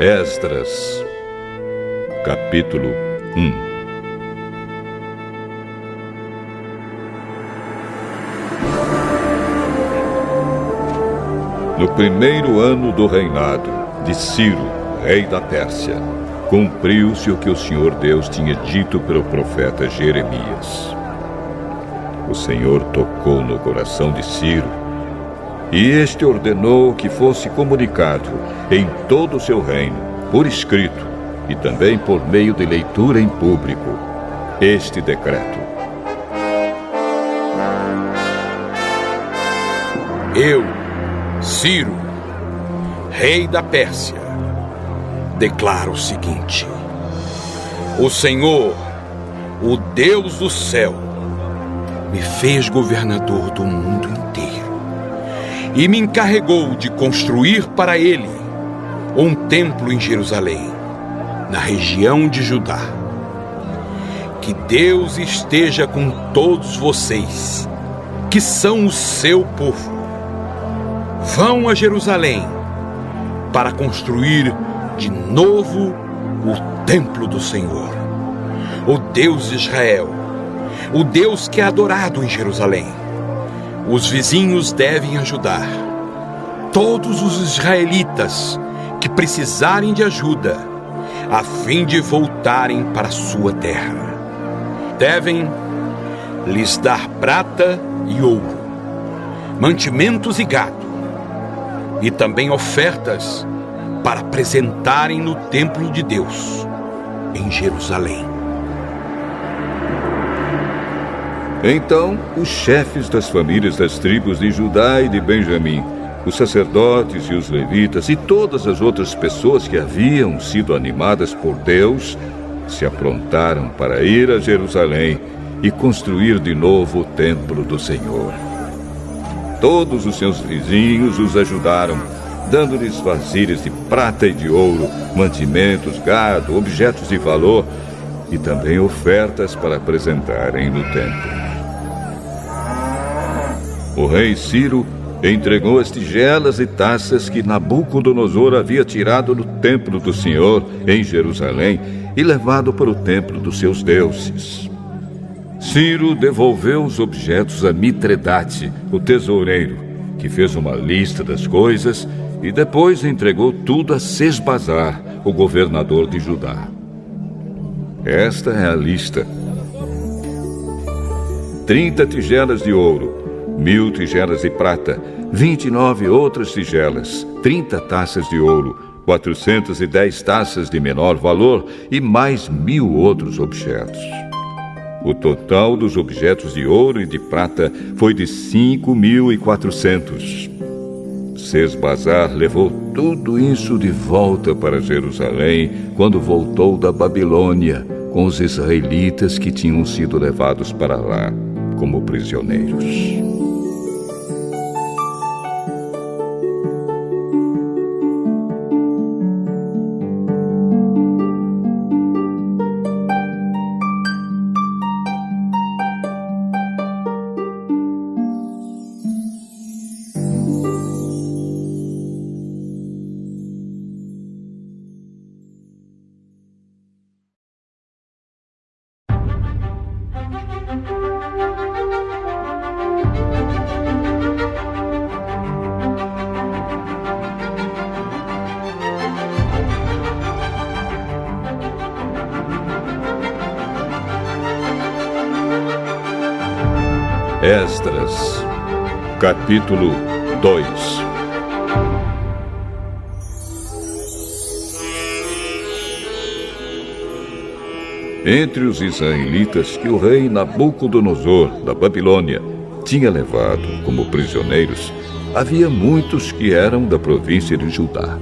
Esdras, capítulo 1. No primeiro ano do reinado de Ciro, rei da Pérsia, cumpriu-se o que o Senhor Deus tinha dito pelo profeta Jeremias. O Senhor tocou no coração de Ciro, e este ordenou que fosse comunicado em todo o seu reino, por escrito, e também por meio de leitura em público, este decreto. Eu, Ciro, rei da Pérsia, declaro o seguinte: o Senhor, o Deus do céu, me fez governador do mundo inteiro e me encarregou de construir para ele um templo em Jerusalém, na região de Judá. Que Deus esteja com todos vocês, que são o seu povo. Vão a Jerusalém para construir de novo o templo do Senhor, o Deus de Israel, o Deus que é adorado em Jerusalém. Os vizinhos devem ajudar. Todos os israelitas que precisarem de ajuda, a fim de voltarem para a sua terra, devem lhes dar prata e ouro, mantimentos e gado, e também ofertas para apresentarem no templo de Deus, em Jerusalém. Então, os chefes das famílias das tribos de Judá e de Benjamim, os sacerdotes e os levitas e todas as outras pessoas que haviam sido animadas por Deus, se aprontaram para ir a Jerusalém e construir de novo o templo do Senhor. Todos os seus vizinhos os ajudaram, dando-lhes vasilhas de prata e de ouro, mantimentos, gado, objetos de valor e também ofertas para apresentarem no templo. O rei Ciro entregou as tigelas e taças que Nabucodonosor havia tirado do templo do Senhor em Jerusalém e levado para o templo dos seus deuses. Ciro devolveu os objetos a Mitredate, o tesoureiro, que fez uma lista das coisas e depois entregou tudo a Sesbazar, o governador de Judá. Esta é a lista: 30 tigelas de ouro, 1000 tigelas de prata, 29 outras tigelas, 30 taças de ouro, 410 taças de menor valor e mais 1000 outros objetos. O total dos objetos de ouro e de prata foi de 5.400. Sesbazar levou tudo isso de volta para Jerusalém quando voltou da Babilônia com os israelitas que tinham sido levados para lá como prisioneiros. Esdras, capítulo 2. Entre os israelitas que o rei Nabucodonosor, da Babilônia, tinha levado como prisioneiros, havia muitos que eram da província de Judá.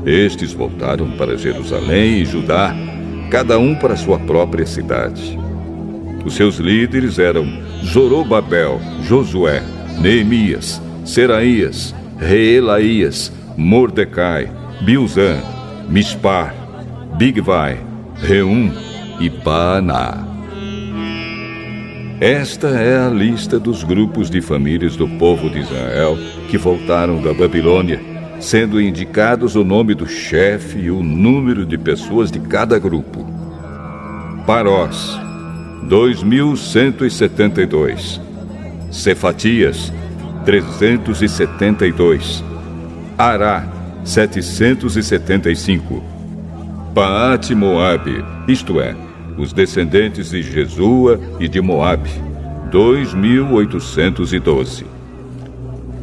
Estes voltaram para Jerusalém e Judá, cada um para sua própria cidade. Os seus líderes eram Zorobabel, Josué, Neemias, Seraías, Reelaías, Mordecai, Bilzan, Mispar, Bigvai, Reum e Baaná. Esta é a lista dos grupos de famílias do povo de Israel que voltaram da Babilônia, sendo indicados o nome do chefe e o número de pessoas de cada grupo. Parós, 2.172. Cefatias, 372. Ará, 775. Paate Moabe, isto é, os descendentes de Jesua e de Moabe, 2.812.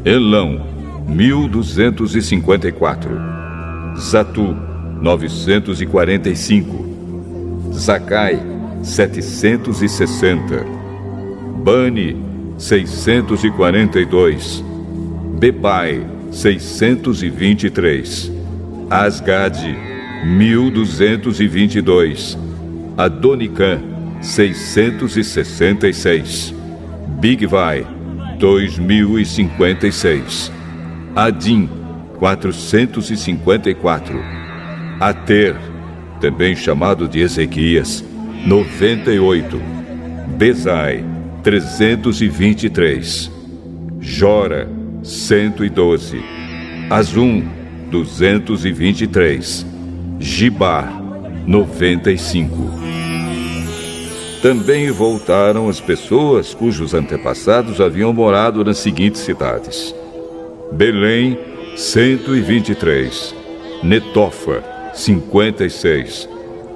Elão, 1.254. Zatu, 945. Zacai, 760. Bani, 642. Bebai, 623. Asgade, 1.222. Adonicã, 666. Bigvai, 2.056. Adim, 454. Ater, também chamado de Ezequias, 98. Bezai, 323. Jora, 112. Azum, 223. Gibar, 95. Também voltaram as pessoas cujos antepassados haviam morado nas seguintes cidades: Belém, 123. Netofa, 56.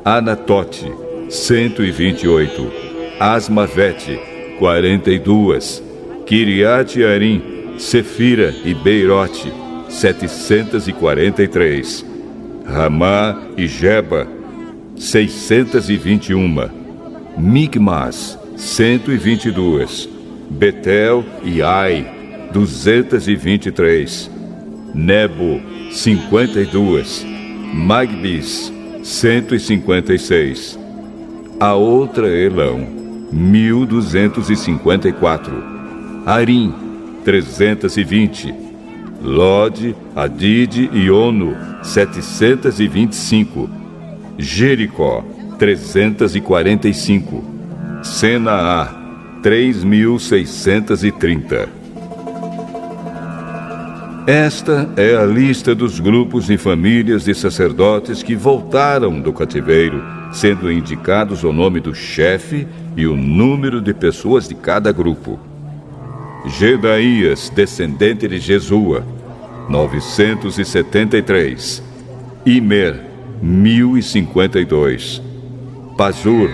Anatote, 128. Asmavete, 42. Kiriat-Arim, Sefira e Beirote, 743. Ramá e Geba, 621. Migmas, 122. Betel e Ai, 223. Nebo, 52. Magbis, 156. A outra Elão, 1.254. Arim, 320. Lode, Adide e Ono, 725. Jericó, 345. Senaá, 3.630. Esta é a lista dos grupos e famílias de sacerdotes que voltaram do cativeiro, sendo indicados o nome do chefe e o número de pessoas de cada grupo. Gedaías, descendente de Jesua, 973. Imer, 1052. Pazur,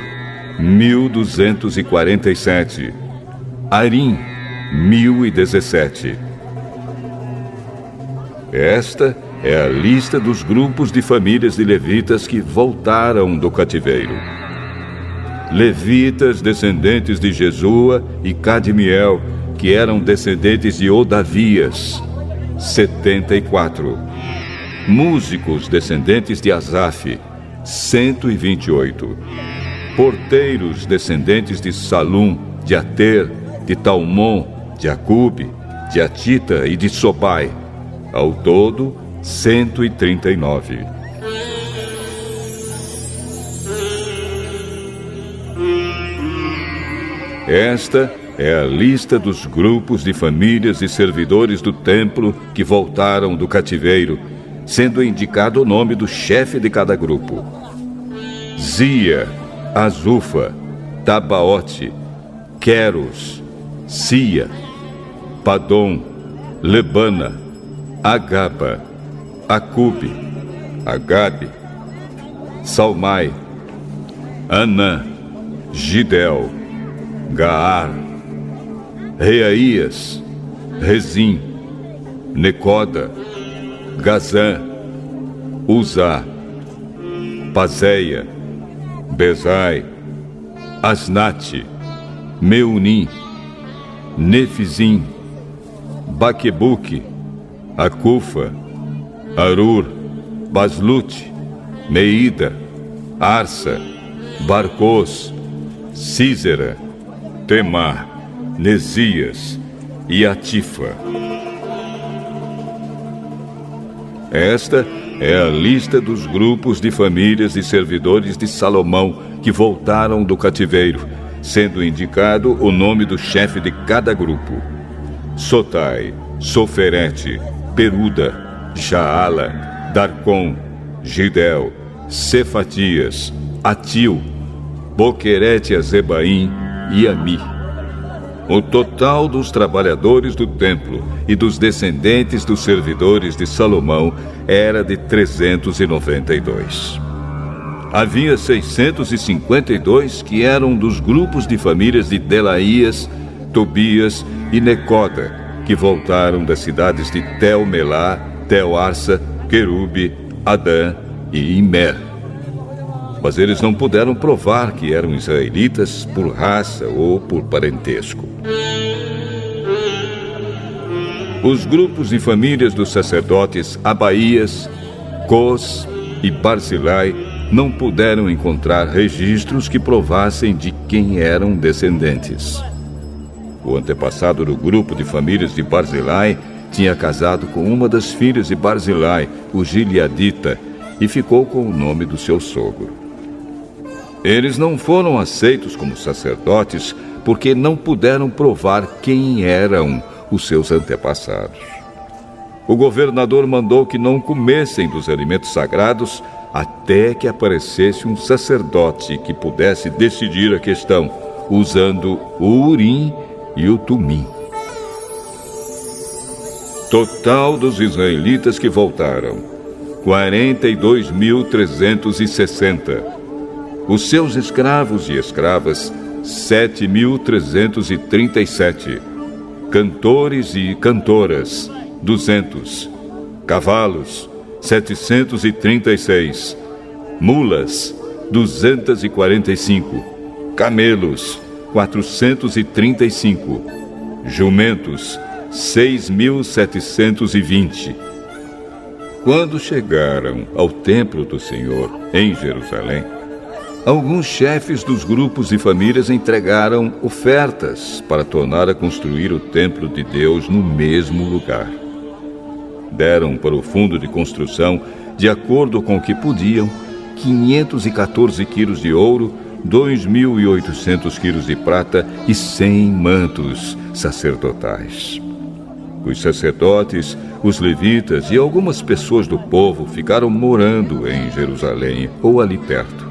1247. Arim, 1017. Esta é a lista dos grupos de famílias de levitas que voltaram do cativeiro. Levitas, descendentes de Jesua e Cadmiel, que eram descendentes de Odavias, 74. Músicos, descendentes de Asaf, 128. Porteiros, descendentes de Salum, de Ater, de Talmon, de Acube, de Atita e de Sobai. Ao todo, 139. Esta é a lista dos grupos de famílias e servidores do templo que voltaram do cativeiro, sendo indicado o nome do chefe de cada grupo: Zia, Azufa, Tabaote, Queros, Sia, Padom, Lebana, Agaba, Acube, Agabe, Salmai, Anã, Gidel, Gaar, Reaías, Rezim, Necoda, Gazã, Uzá, Pazéia, Bezai, Asnate, Meunim, Nefizim, Baquebuque, Acufa, Arur, Baslute, Meida, Arsa, Barcos, Císera, Temar, Nesias e Atifa. Esta é a lista dos grupos de famílias e servidores de Salomão que voltaram do cativeiro, sendo indicado o nome do chefe de cada grupo: Sotai, Soferete, Peruda, Jaala, Darcom, Gidel, Cefatias, Atil, Boquerete-Azebaim e Ami. O total dos trabalhadores do templo e dos descendentes dos servidores de Salomão era de 392. Havia 652 que eram dos grupos de famílias de Delaías, Tobias e Necoda, que voltaram das cidades de Tel-Melá, Tel-Arsa, Querube, Adã e Imer. Mas eles não puderam provar que eram israelitas por raça ou por parentesco. Os grupos e famílias dos sacerdotes Abaías, Cos e Barzilai não puderam encontrar registros que provassem de quem eram descendentes. O antepassado do grupo de famílias de Barzilai tinha casado com uma das filhas de Barzilai, o Gileadita, e ficou com o nome do seu sogro. Eles não foram aceitos como sacerdotes porque não puderam provar quem eram os seus antepassados. O governador mandou que não comessem dos alimentos sagrados até que aparecesse um sacerdote que pudesse decidir a questão, usando o Urim e o Tumim. Total dos israelitas que voltaram, 42.360. Os seus escravos e escravas, 7.337. Cantores e cantoras, 200. Cavalos, 736. Mulas, 245. Camelos, 435. Jumentos, 6.720. Quando chegaram ao templo do Senhor, em Jerusalém, alguns chefes dos grupos e famílias entregaram ofertas para tornar a construir o templo de Deus no mesmo lugar. Deram para o fundo de construção, de acordo com o que podiam, 514 quilos de ouro, 2.800 quilos de prata e 100 mantos sacerdotais. Os sacerdotes, os levitas e algumas pessoas do povo ficaram morando em Jerusalém ou ali perto.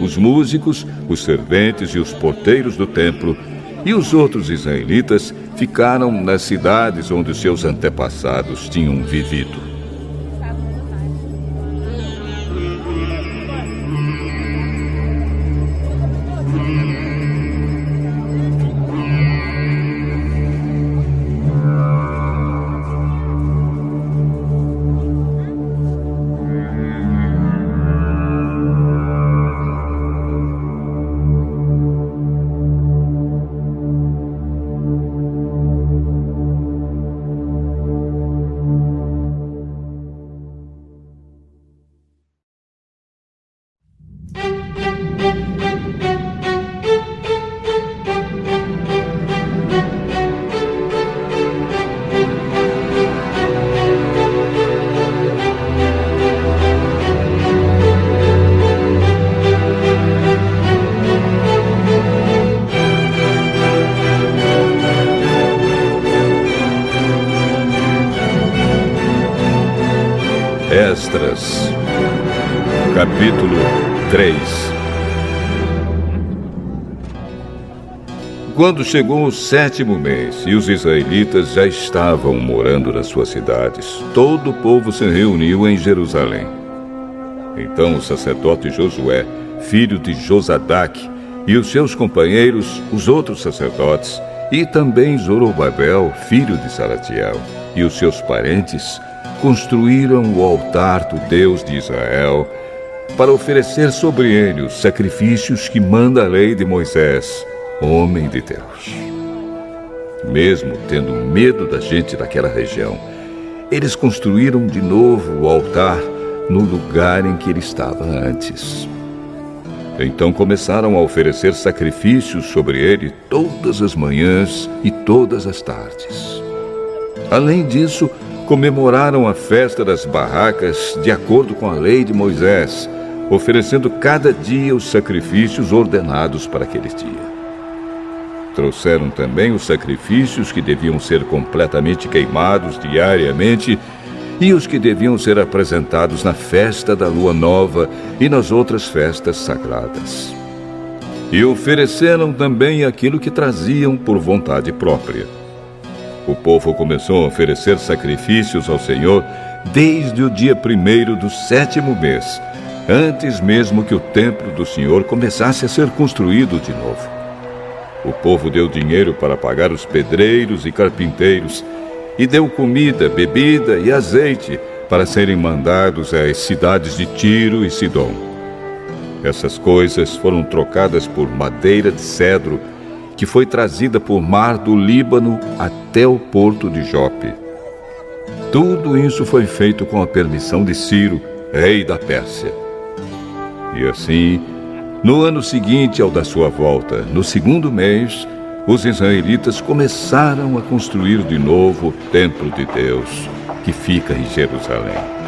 Os músicos, os serventes e os porteiros do templo e os outros israelitas ficaram nas cidades onde seus antepassados tinham vivido. Esdras, capítulo 3. Quando chegou o 7º mês e os israelitas já estavam morando nas suas cidades, todo o povo se reuniu em Jerusalém. Então o sacerdote Josué, filho de Josadaque, e os seus companheiros, os outros sacerdotes, e também Zorobabel, filho de Salatiel, e os seus parentes, construíram o altar do Deus de Israel para oferecer sobre ele os sacrifícios que manda a lei de Moisés, homem de Deus. Mesmo tendo medo da gente daquela região, eles construíram de novo o altar no lugar em que ele estava antes. Então começaram a oferecer sacrifícios sobre ele todas as manhãs e todas as tardes. Além disso, comemoraram a festa das barracas de acordo com a lei de Moisés, oferecendo cada dia os sacrifícios ordenados para aquele dia. Trouxeram também os sacrifícios que deviam ser completamente queimados diariamente e os que deviam ser apresentados na festa da lua nova e nas outras festas sagradas. E ofereceram também aquilo que traziam por vontade própria. O povo começou a oferecer sacrifícios ao Senhor desde o dia 1º do 7º mês, antes mesmo que o templo do Senhor começasse a ser construído de novo. O povo deu dinheiro para pagar os pedreiros e carpinteiros, e deu comida, bebida e azeite para serem mandados às cidades de Tiro e Sidom. Essas coisas foram trocadas por madeira de cedro, que foi trazida por mar do Líbano até o porto de Jope. Tudo isso foi feito com a permissão de Ciro, rei da Pérsia. E assim, no ano seguinte ao da sua volta, no 2º mês, os israelitas começaram a construir de novo o templo de Deus, que fica em Jerusalém.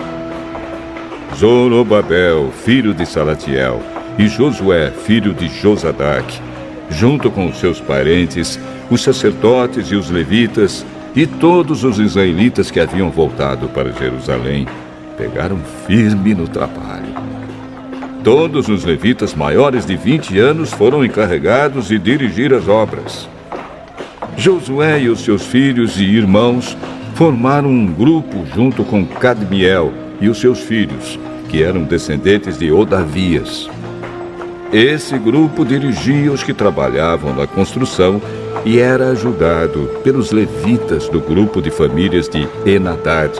Zorobabel, filho de Salatiel, e Josué, filho de Josadaque, junto com os seus parentes, os sacerdotes e os levitas, e todos os israelitas que haviam voltado para Jerusalém, pegaram firme no trabalho. Todos os levitas maiores de 20 anos foram encarregados de dirigir as obras. Josué e os seus filhos e irmãos formaram um grupo junto com Cadmiel e os seus filhos, que eram descendentes de Odavias. Esse grupo dirigia os que trabalhavam na construção e era ajudado pelos levitas do grupo de famílias de Enadad.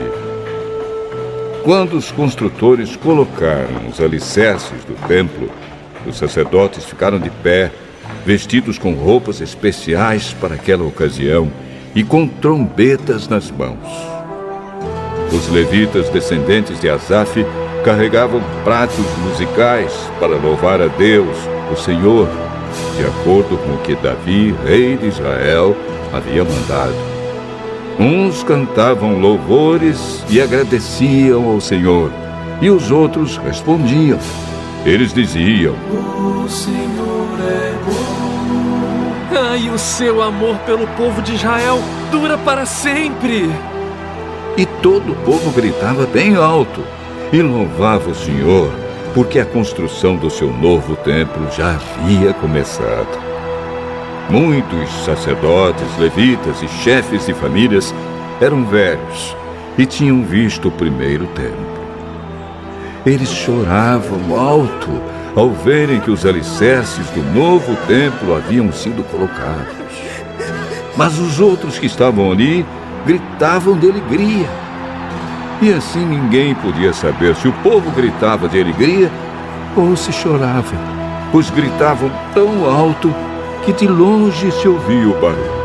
Quando os construtores colocaram os alicerces do templo, os sacerdotes ficaram de pé, vestidos com roupas especiais para aquela ocasião e com trombetas nas mãos. Os levitas descendentes de Asaf carregavam pratos musicais para louvar a Deus, o Senhor, de acordo com o que Davi, rei de Israel, havia mandado. Uns cantavam louvores e agradeciam ao Senhor, e os outros respondiam. Eles diziam: O Senhor é bom. E o seu amor pelo povo de Israel dura para sempre. E todo o povo gritava bem alto e louvava o Senhor, porque a construção do seu novo templo já havia começado. Muitos sacerdotes, levitas e chefes de famílias eram velhos e tinham visto o primeiro templo. Eles choravam alto ao verem que os alicerces do novo templo haviam sido colocados. Mas os outros que estavam ali gritavam de alegria. E assim ninguém podia saber se o povo gritava de alegria ou se chorava, pois gritavam tão alto que de longe se ouvia o barulho.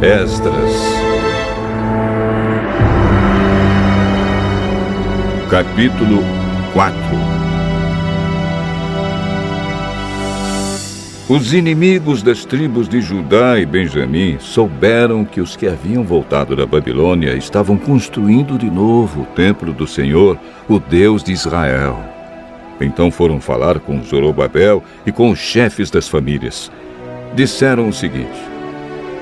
Esdras. Capítulo 4. Os inimigos das tribos de Judá e Benjamim souberam que os que haviam voltado da Babilônia estavam construindo de novo o templo do Senhor, o Deus de Israel. Então foram falar com Zorobabel e com os chefes das famílias. Disseram o seguinte: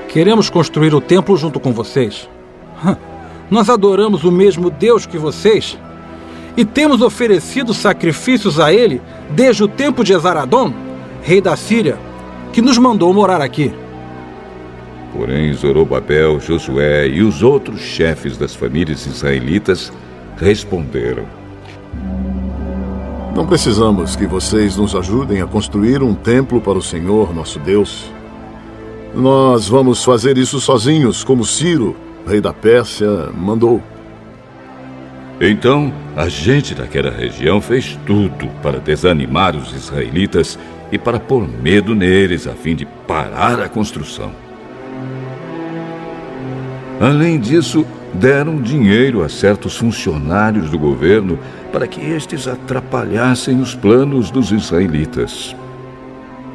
Queremos construir o templo junto com vocês. Nós adoramos o mesmo Deus que vocês e temos oferecido sacrifícios a ele desde o tempo de Esaradom, rei da Síria, que nos mandou morar aqui. Porém, Zorobabel, Josué e os outros chefes das famílias israelitas responderam: Não precisamos que vocês nos ajudem a construir um templo para o Senhor, nosso Deus. Nós vamos fazer isso sozinhos, como Ciro, rei da Pérsia, mandou. Então, a gente daquela região fez tudo para desanimar os israelitas e para pôr medo neles, a fim de parar a construção. Além disso, deram dinheiro a certos funcionários do governo para que estes atrapalhassem os planos dos israelitas.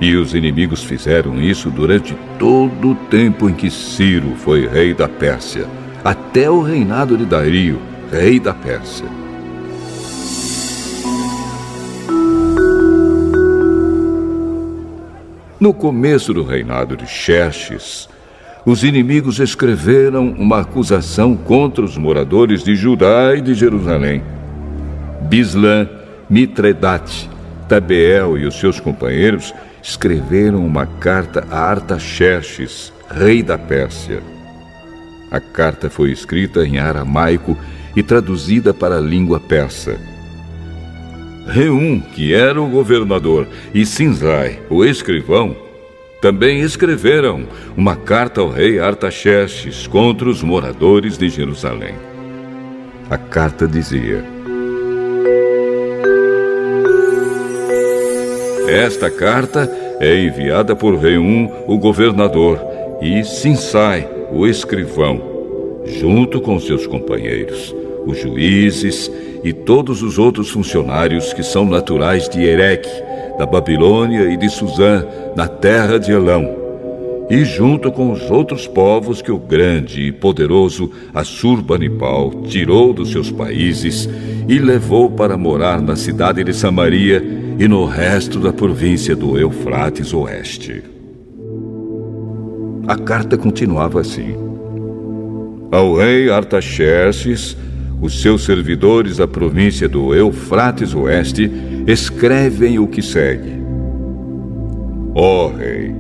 E os inimigos fizeram isso durante todo o tempo em que Ciro foi rei da Pérsia, até o reinado de Dario, rei da Pérsia. No começo do reinado de Xerxes, os inimigos escreveram uma acusação contra os moradores de Judá e de Jerusalém. Bislã, Mitredate, Tabeel e os seus companheiros escreveram uma carta a Artaxerxes, rei da Pérsia. A carta foi escrita em aramaico e traduzida para a língua persa. Reum, que era o governador, e Sinzai, o escrivão, também escreveram uma carta ao rei Artaxerxes contra os moradores de Jerusalém. A carta dizia: Esta carta é enviada por Reum, o governador, e Sinsai, o escrivão, junto com seus companheiros, os juízes e todos os outros funcionários que são naturais de Ereque, da Babilônia e de Suzã, na terra de Elão, e junto com os outros povos que o grande e poderoso Assurbanipal tirou dos seus países e levou para morar na cidade de Samaria e no resto da província do Eufrates Oeste. A carta continuava assim: Ao rei Artaxerxes, os seus servidores da província do Eufrates Oeste escrevem o que segue: Ó rei,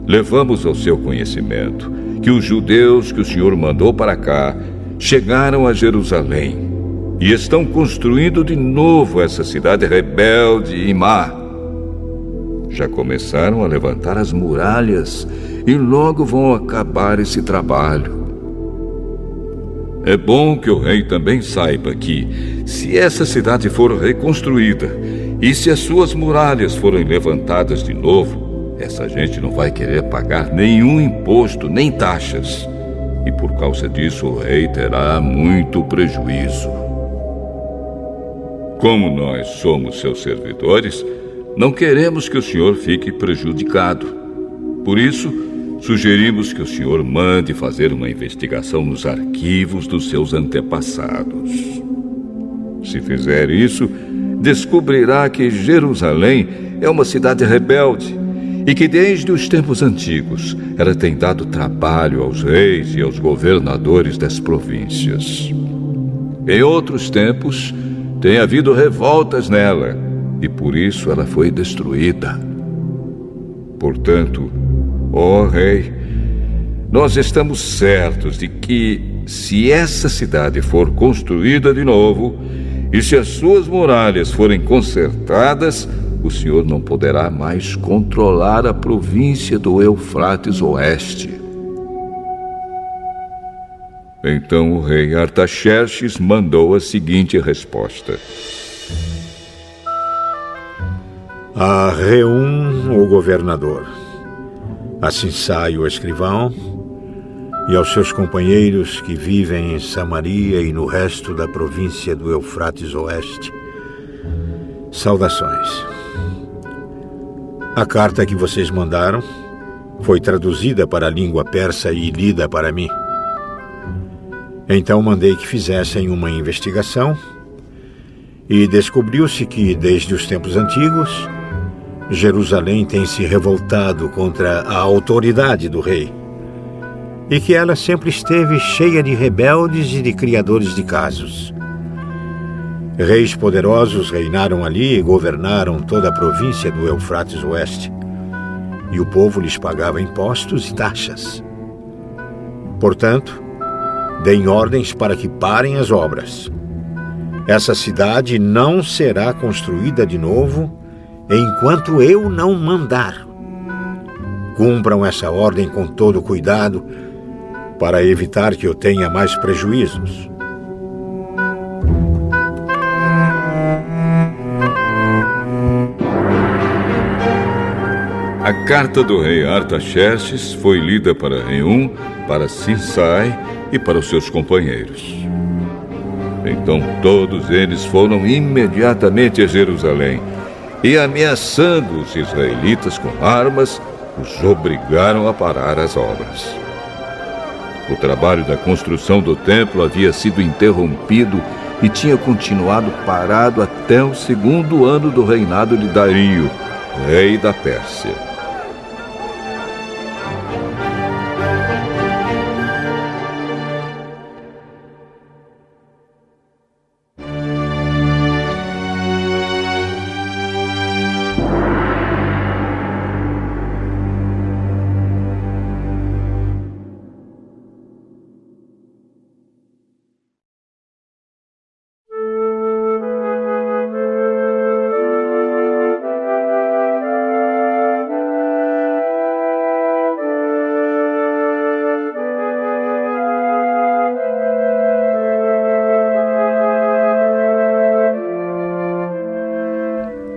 levamos ao seu conhecimento que os judeus que o senhor mandou para cá chegaram a Jerusalém e estão construindo de novo essa cidade rebelde e má. Já começaram a levantar as muralhas e logo vão acabar esse trabalho. É bom que o rei também saiba que, se essa cidade for reconstruída e se as suas muralhas forem levantadas de novo, essa gente não vai querer pagar nenhum imposto nem taxas. E por causa disso o rei terá muito prejuízo. Como nós somos seus servidores, não queremos que o senhor fique prejudicado. Por isso, sugerimos que o senhor mande fazer uma investigação nos arquivos dos seus antepassados. Se fizer isso, descobrirá que Jerusalém é uma cidade rebelde e que desde os tempos antigos ela tem dado trabalho aos reis e aos governadores das províncias. Em outros tempos, tem havido revoltas nela e por isso ela foi destruída. Portanto, ó rei, nós estamos certos de que, se essa cidade for construída de novo e se as suas muralhas forem consertadas, o senhor não poderá mais controlar a província do Eufrates Oeste. Então o rei Artaxerxes mandou a seguinte resposta: A Reum, o governador, a Sinsai, o escrivão, e aos seus companheiros que vivem em Samaria e no resto da província do Eufrates Oeste, saudações. A carta que vocês mandaram foi traduzida para a língua persa e lida para mim. Então mandei que fizessem uma investigação e descobriu-se que, desde os tempos antigos, Jerusalém tem se revoltado contra a autoridade do rei e que ela sempre esteve cheia de rebeldes e de criadores de casos. Reis poderosos reinaram ali e governaram toda a província do Eufrates Oeste, e o povo lhes pagava impostos e taxas. Portanto, deem ordens para que parem as obras. Essa cidade não será construída de novo enquanto eu não mandar. Cumpram essa ordem com todo cuidado para evitar que eu tenha mais prejuízos. A carta do rei Artaxerxes foi lida para Reum, para Sinsai e para os seus companheiros. Então todos eles foram imediatamente a Jerusalém e, ameaçando os israelitas com armas, os obrigaram a parar as obras. O trabalho da construção do templo havia sido interrompido e tinha continuado parado até o 2º ano do reinado de Dario, rei da Pérsia.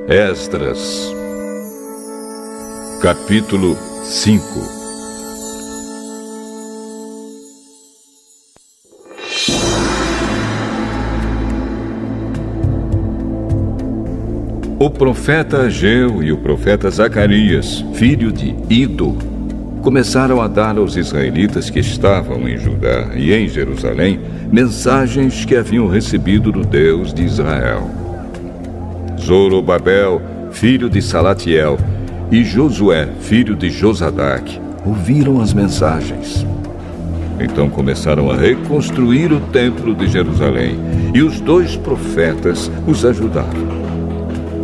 Esdras, capítulo 5. O profeta Ageu e o profeta Zacarias, filho de Ido, começaram a dar aos israelitas que estavam em Judá e em Jerusalém mensagens que haviam recebido do Deus de Israel. Zorobabel, filho de Salatiel, e Josué, filho de Josadaque, ouviram as mensagens. Então começaram a reconstruir o templo de Jerusalém, e os 2 profetas os ajudaram.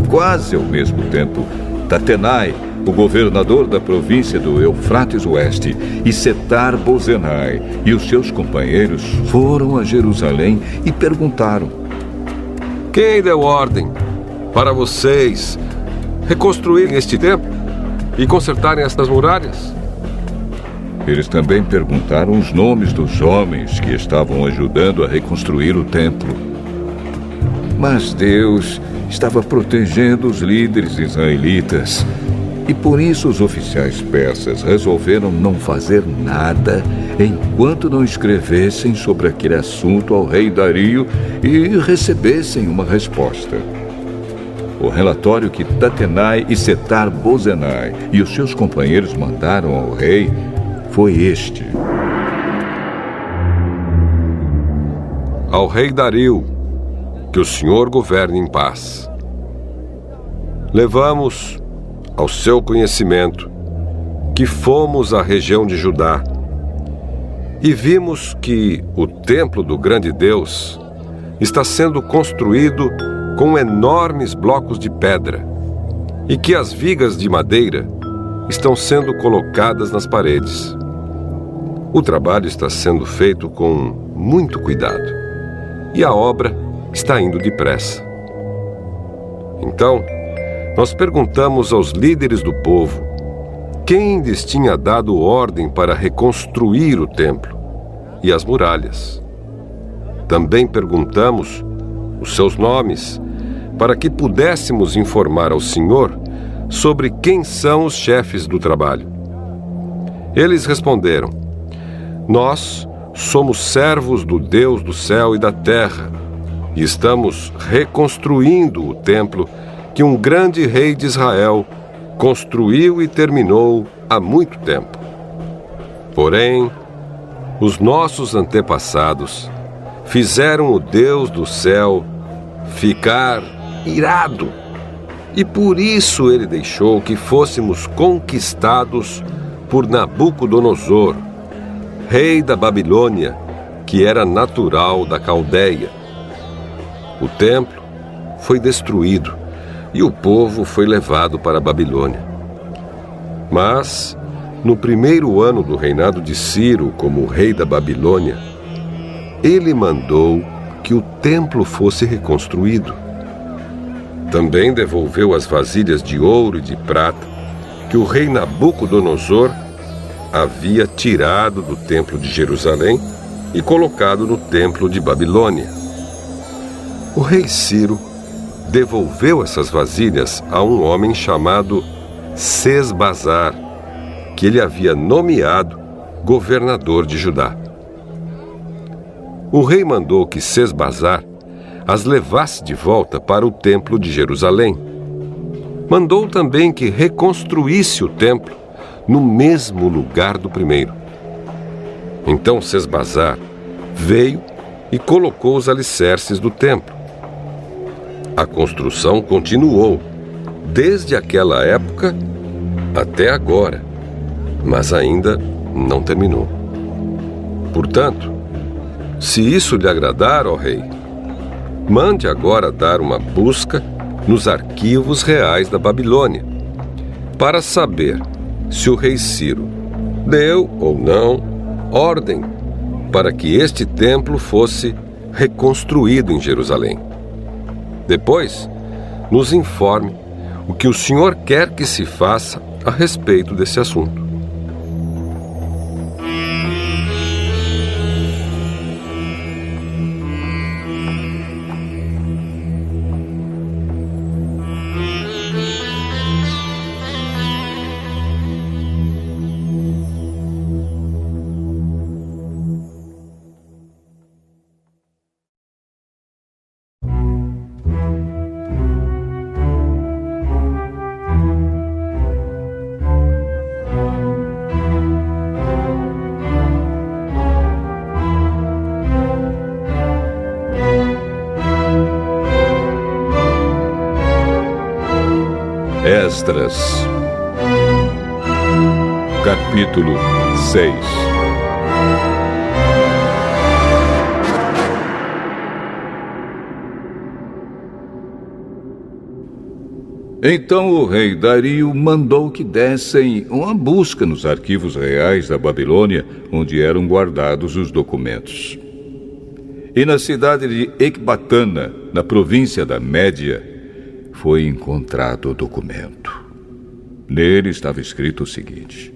Quase ao mesmo tempo, Tatenai, o governador da província do Eufrates Oeste, e Setar-Bozenai e os seus companheiros foram a Jerusalém e perguntaram: quem deu ordem para vocês reconstruírem este templo e consertarem estas muralhas? Eles também perguntaram os nomes dos homens que estavam ajudando a reconstruir o templo. Mas Deus estava protegendo os líderes israelitas, e por isso os oficiais persas resolveram não fazer nada enquanto não escrevessem sobre aquele assunto ao rei Dario e recebessem uma resposta. O relatório que Tatenai e Setar-Bozenai e os seus companheiros mandaram ao rei foi este: ao rei Dario, que o Senhor governe em paz. Levamos ao seu conhecimento que fomos à região de Judá e vimos que o templo do grande Deus está sendo construído com enormes blocos de pedra e que as vigas de madeira estão sendo colocadas nas paredes. O trabalho está sendo feito com muito cuidado e a obra está indo depressa. Então, nós perguntamos aos líderes do povo quem lhes tinha dado ordem para reconstruir o templo e as muralhas. Também perguntamos os seus nomes, para que pudéssemos informar ao Senhor sobre quem são os chefes do trabalho. Eles responderam: nós somos servos do Deus do céu e da terra, e estamos reconstruindo o templo que um grande rei de Israel construiu e terminou há muito tempo. Porém, os nossos antepassados fizeram o Deus do céu ficar irado, e por isso ele deixou que fôssemos conquistados por Nabucodonosor, rei da Babilônia, que era natural da Caldeia. O templo foi destruído e o povo foi levado para a Babilônia. Mas, no 1º ano do reinado de Ciro como rei da Babilônia, ele mandou que o templo fosse reconstruído. Também devolveu as vasilhas de ouro e de prata que o rei Nabucodonosor havia tirado do templo de Jerusalém e colocado no templo de Babilônia. O rei Ciro devolveu essas vasilhas a um homem chamado Sesbazar, que ele havia nomeado governador de Judá. O rei mandou que Sesbazar as levasse de volta para o templo de Jerusalém. Mandou também que reconstruísse o templo no mesmo lugar do primeiro. Então Sesbazar veio e colocou os alicerces do templo. A construção continuou desde aquela época até agora, mas ainda não terminou. Portanto, se isso lhe agradar, ó rei, mande agora dar uma busca nos arquivos reais da Babilônia, para saber se o rei Ciro deu ou não ordem para que este templo fosse reconstruído em Jerusalém. Depois, nos informe o que o senhor quer que se faça a respeito desse assunto. Esdras, capítulo 6. Então o rei Dario mandou que dessem uma busca nos arquivos reais da Babilônia, onde eram guardados os documentos. E na cidade de Ecbatana, na província da Média, foi encontrado o documento. Nele estava escrito o seguinte: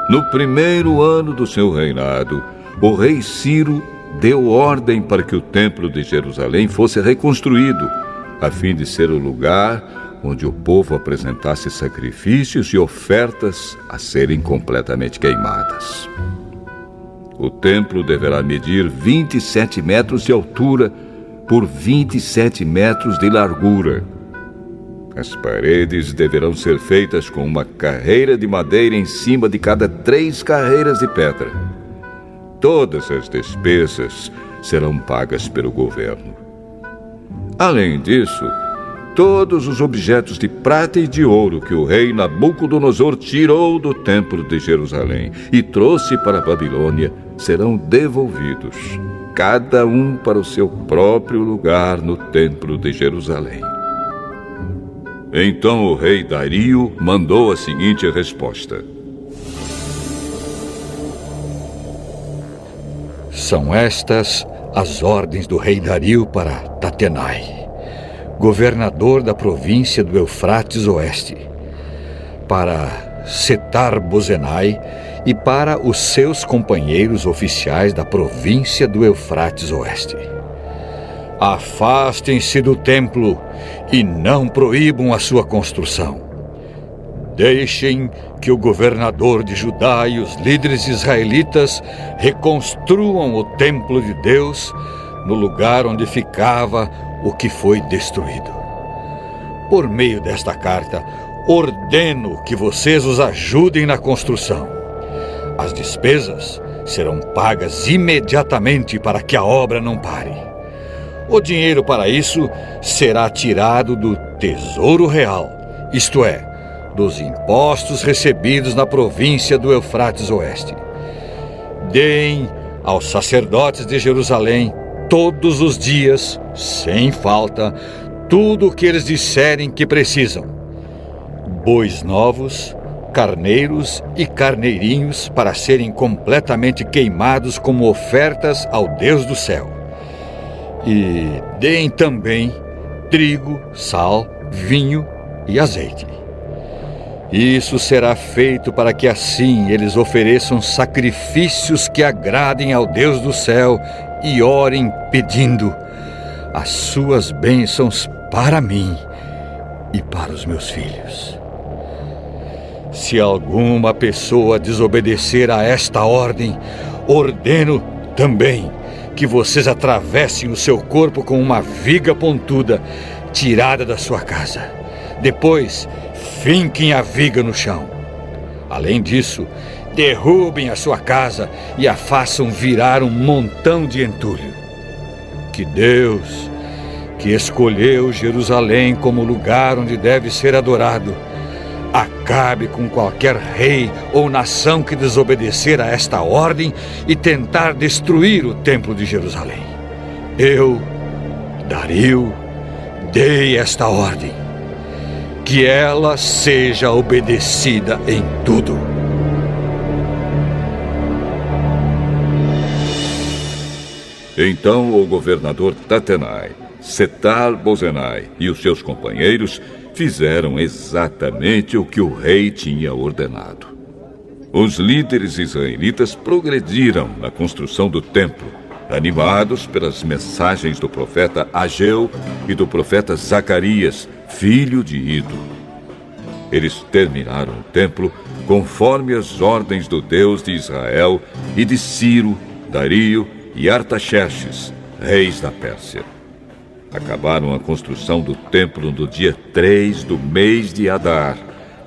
no primeiro ano do seu reinado, o rei Ciro deu ordem para que o templo de Jerusalém fosse reconstruído, a fim de ser o lugar onde o povo apresentasse sacrifícios e ofertas a serem completamente queimadas. O templo deverá medir 27 metros de altura por 27 metros de largura. As paredes deverão ser feitas com uma carreira de madeira em cima de cada 3 carreiras de pedra. Todas as despesas serão pagas pelo governo. Além disso, todos os objetos de prata e de ouro que o rei Nabucodonosor tirou do templo de Jerusalém e trouxe para a Babilônia serão devolvidos, cada um para o seu próprio lugar no templo de Jerusalém. Então o rei Dario mandou a seguinte resposta: são estas as ordens do rei Dario para Tatenai, governador da província do Eufrates Oeste, para Setar-Bozenai e para os seus companheiros oficiais da província do Eufrates Oeste. Afastem-se do templo e não proíbam a sua construção. Deixem que o governador de Judá e os líderes israelitas reconstruam o templo de Deus no lugar onde ficava o que foi destruído. Por meio desta carta, ordeno que vocês os ajudem na construção. As despesas serão pagas imediatamente para que a obra não pare. O dinheiro para isso será tirado do Tesouro Real, isto é, dos impostos recebidos na província do Eufrates Oeste. Deem aos sacerdotes de Jerusalém todos os dias, sem falta, tudo o que eles disserem que precisam: bois novos, carneiros e carneirinhos para serem completamente queimados como ofertas ao Deus do céu. E deem também trigo, sal, vinho e azeite. Isso será feito para que assim eles ofereçam sacrifícios que agradem ao Deus do céu e orem pedindo as suas bênçãos para mim e para os meus filhos. Se alguma pessoa desobedecer a esta ordem, ordeno também que vocês atravessem o seu corpo com uma viga pontuda tirada da sua casa. Depois, finquem a viga no chão. Além disso, derrubem a sua casa e a façam virar um montão de entulho. Que Deus, que escolheu Jerusalém como lugar onde deve ser adorado, acabe com qualquer rei ou nação que desobedecer a esta ordem e tentar destruir o templo de Jerusalém. Eu, Dario, dei esta ordem. Que ela seja obedecida em tudo. Então o governador Tatenai, Setar-Bozenai e os seus companheiros fizeram exatamente o que o rei tinha ordenado. Os líderes israelitas progrediram na construção do templo, animados pelas mensagens do profeta Ageu e do profeta Zacarias, filho de Ido. Eles terminaram o templo conforme as ordens do Deus de Israel e de Ciro, Dario e Artaxerxes, reis da Pérsia. Acabaram a construção do templo no dia 3 do mês de Adar,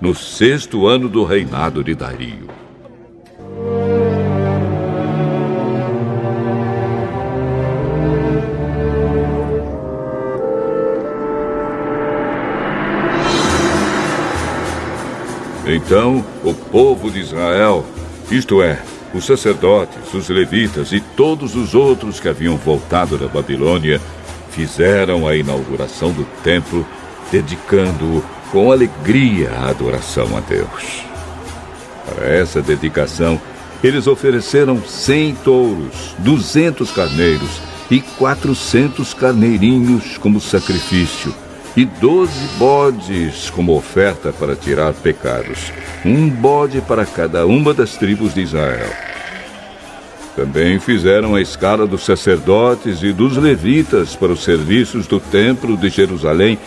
no 6º ano do reinado de Dario. Então o povo de Israel, isto é, os sacerdotes, os levitas e todos os outros que haviam voltado da Babilônia, fizeram a inauguração do templo, dedicando-o com alegria à adoração a Deus. Para essa dedicação, eles ofereceram 100 touros, 200 carneiros e 400 carneirinhos como sacrifício, e 12 bodes como oferta para tirar pecados, um bode para cada uma das tribos de Israel. Também fizeram a escala dos sacerdotes e dos levitas para os serviços do templo de Jerusalém,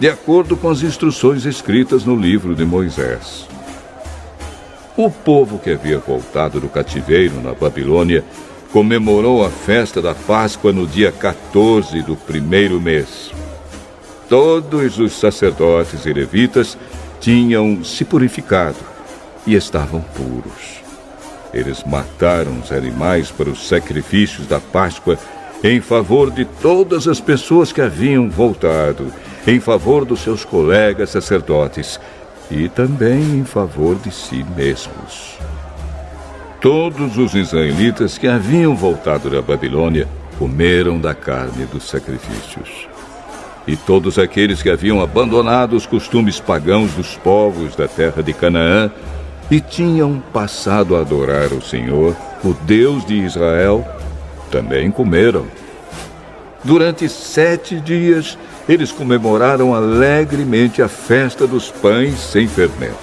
de acordo com as instruções escritas no livro de Moisés. O povo que havia voltado do cativeiro na Babilônia comemorou a festa da Páscoa no dia 14 do primeiro mês. Todos os sacerdotes e levitas tinham se purificado e estavam puros. Eles mataram os animais para os sacrifícios da Páscoa em favor de todas as pessoas que haviam voltado, em favor dos seus colegas sacerdotes e também em favor de si mesmos. Todos os israelitas que haviam voltado da Babilônia comeram da carne dos sacrifícios. E todos aqueles que haviam abandonado os costumes pagãos dos povos da terra de Canaã e tinham passado a adorar o Senhor, o Deus de Israel, também comeram. Durante 7 dias, eles comemoraram alegremente a festa dos pães sem fermento.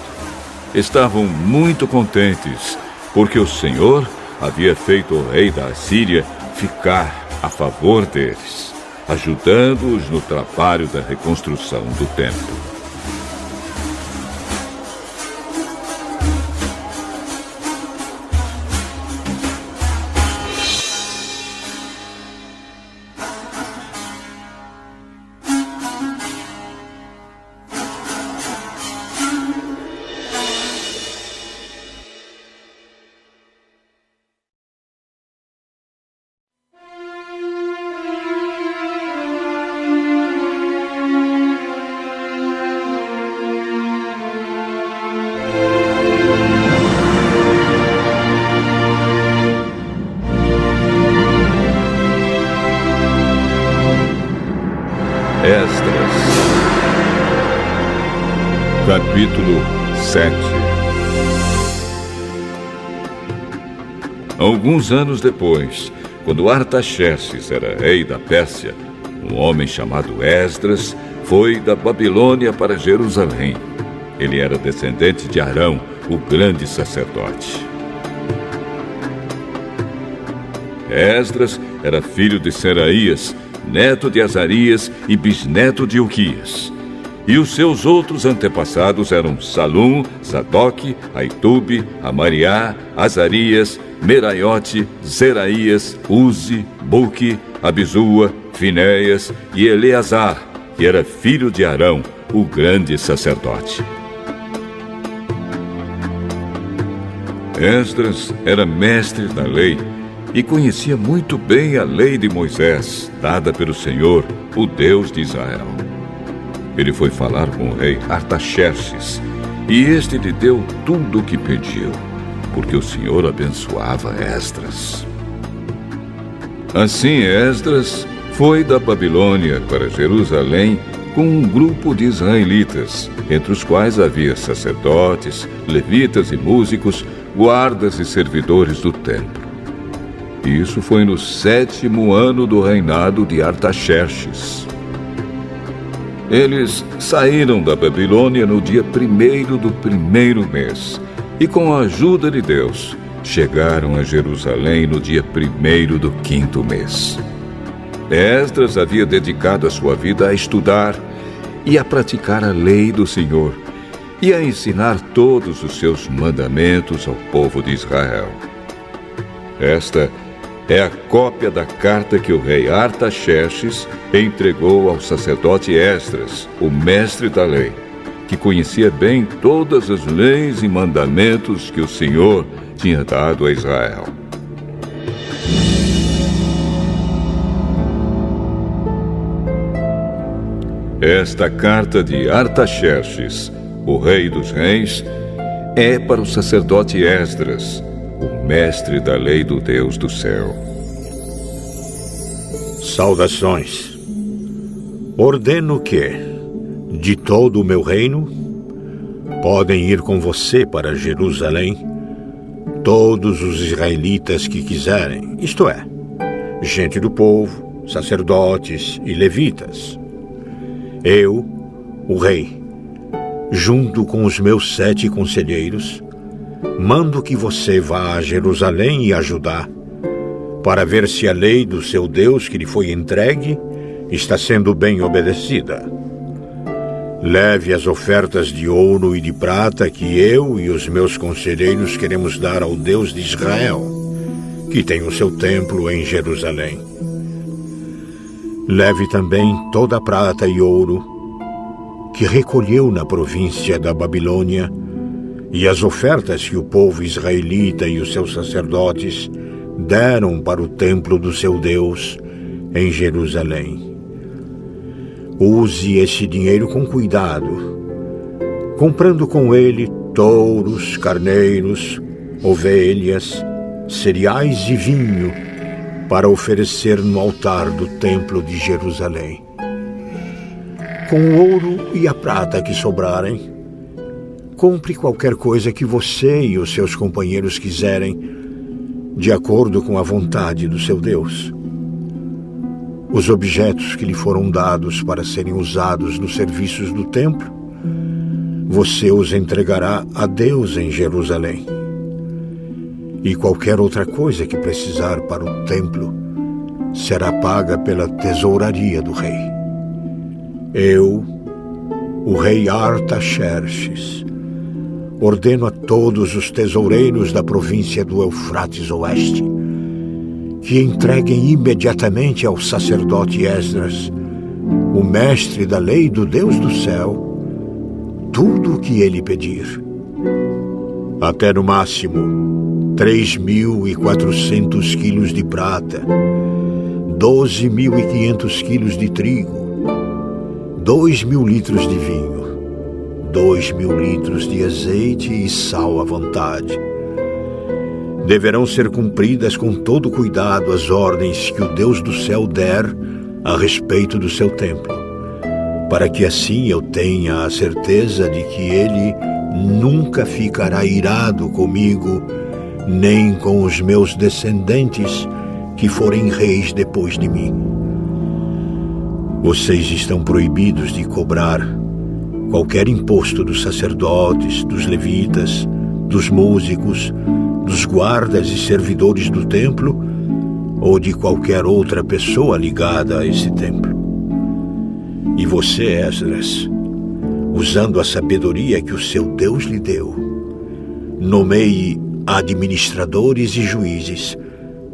Estavam muito contentes, porque o Senhor havia feito o rei da Assíria ficar a favor deles, ajudando-os no trabalho da reconstrução do templo. Esdras, capítulo 7. Alguns anos depois, quando Artaxerxes era rei da Pérsia, um homem chamado Esdras foi da Babilônia para Jerusalém. Ele era descendente de Arão, o grande sacerdote. Esdras era filho de Seraías, neto de Azarias e bisneto de Uquias. E os seus outros antepassados eram Salum, Sadoque, Aitube, Amariá, Azarias, Meraiote, Zeraías, Uzi, Buque, Abizua, Finéias e Eleazar, que era filho de Arão, o grande sacerdote. Esdras era mestre da lei e conhecia muito bem a lei de Moisés, dada pelo Senhor, o Deus de Israel. Ele foi falar com o rei Artaxerxes, e este lhe deu tudo o que pediu, porque o Senhor abençoava Esdras. Assim Esdras foi da Babilônia para Jerusalém com um grupo de israelitas, entre os quais havia sacerdotes, levitas e músicos, guardas e servidores do templo. Isso foi no 7º ano do reinado de Artaxerxes. Eles saíram da Babilônia no dia 1º do 1º mês e, com a ajuda de Deus, chegaram a Jerusalém no dia 1º do 5º mês. Esdras havia dedicado a sua vida a estudar e a praticar a lei do Senhor e a ensinar todos os seus mandamentos ao povo de Israel. Esta é a cópia da carta que o rei Artaxerxes entregou ao sacerdote Esdras, o mestre da lei, que conhecia bem todas as leis e mandamentos que o Senhor tinha dado a Israel. Esta carta de Artaxerxes, o rei dos reis, é para o sacerdote Esdras, o mestre da lei do Deus do céu. Saudações. Ordeno que, de todo o meu reino, podem ir com você para Jerusalém todos os israelitas que quiserem, isto é, gente do povo, sacerdotes e levitas. Eu, o rei, junto com os meus 7 conselheiros, mando que você vá a Jerusalém e a Judá, para ver se a lei do seu Deus que lhe foi entregue está sendo bem obedecida. Leve as ofertas de ouro e de prata que eu e os meus conselheiros queremos dar ao Deus de Israel, que tem o seu templo em Jerusalém. Leve também toda a prata e ouro que recolheu na província da Babilônia e as ofertas que o povo israelita e os seus sacerdotes deram para o templo do seu Deus em Jerusalém. Use esse dinheiro com cuidado, comprando com ele touros, carneiros, ovelhas, cereais e vinho, para oferecer no altar do templo de Jerusalém. Com o ouro e a prata que sobrarem, compre qualquer coisa que você e os seus companheiros quiserem, de acordo com a vontade do seu Deus. Os objetos que lhe foram dados para serem usados nos serviços do templo, você os entregará a Deus em Jerusalém. E qualquer outra coisa que precisar para o templo será paga pela tesouraria do rei. Eu, o rei Artaxerxes, ordeno a todos os tesoureiros da província do Eufrates Oeste que entreguem imediatamente ao sacerdote Esdras, o mestre da lei do Deus do céu, tudo o que ele pedir. Até no máximo 3.400 quilos de prata, 12.500 quilos de trigo, 2.000 litros de vinho, 2.000 litros de azeite e sal à vontade. Deverão ser cumpridas com todo cuidado as ordens que o Deus do céu der a respeito do seu templo, para que assim eu tenha a certeza de que ele nunca ficará irado comigo, nem com os meus descendentes que forem reis depois de mim. Vocês estão proibidos de cobrar qualquer imposto dos sacerdotes, dos levitas, dos músicos, dos guardas e servidores do templo ou de qualquer outra pessoa ligada a esse templo. E você, Esdras, usando a sabedoria que o seu Deus lhe deu, nomeie administradores e juízes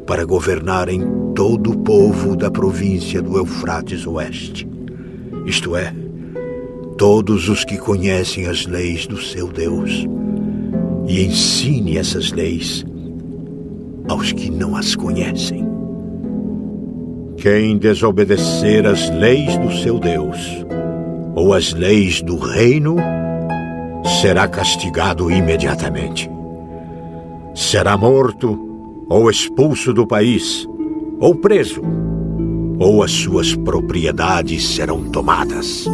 para governarem todo o povo da província do Eufrates Oeste, isto é, todos os que conhecem as leis do seu Deus, e ensine essas leis aos que não as conhecem. Quem desobedecer às leis do seu Deus ou às leis do reino será castigado imediatamente. Será morto ou expulso do país, ou preso, ou as suas propriedades serão tomadas.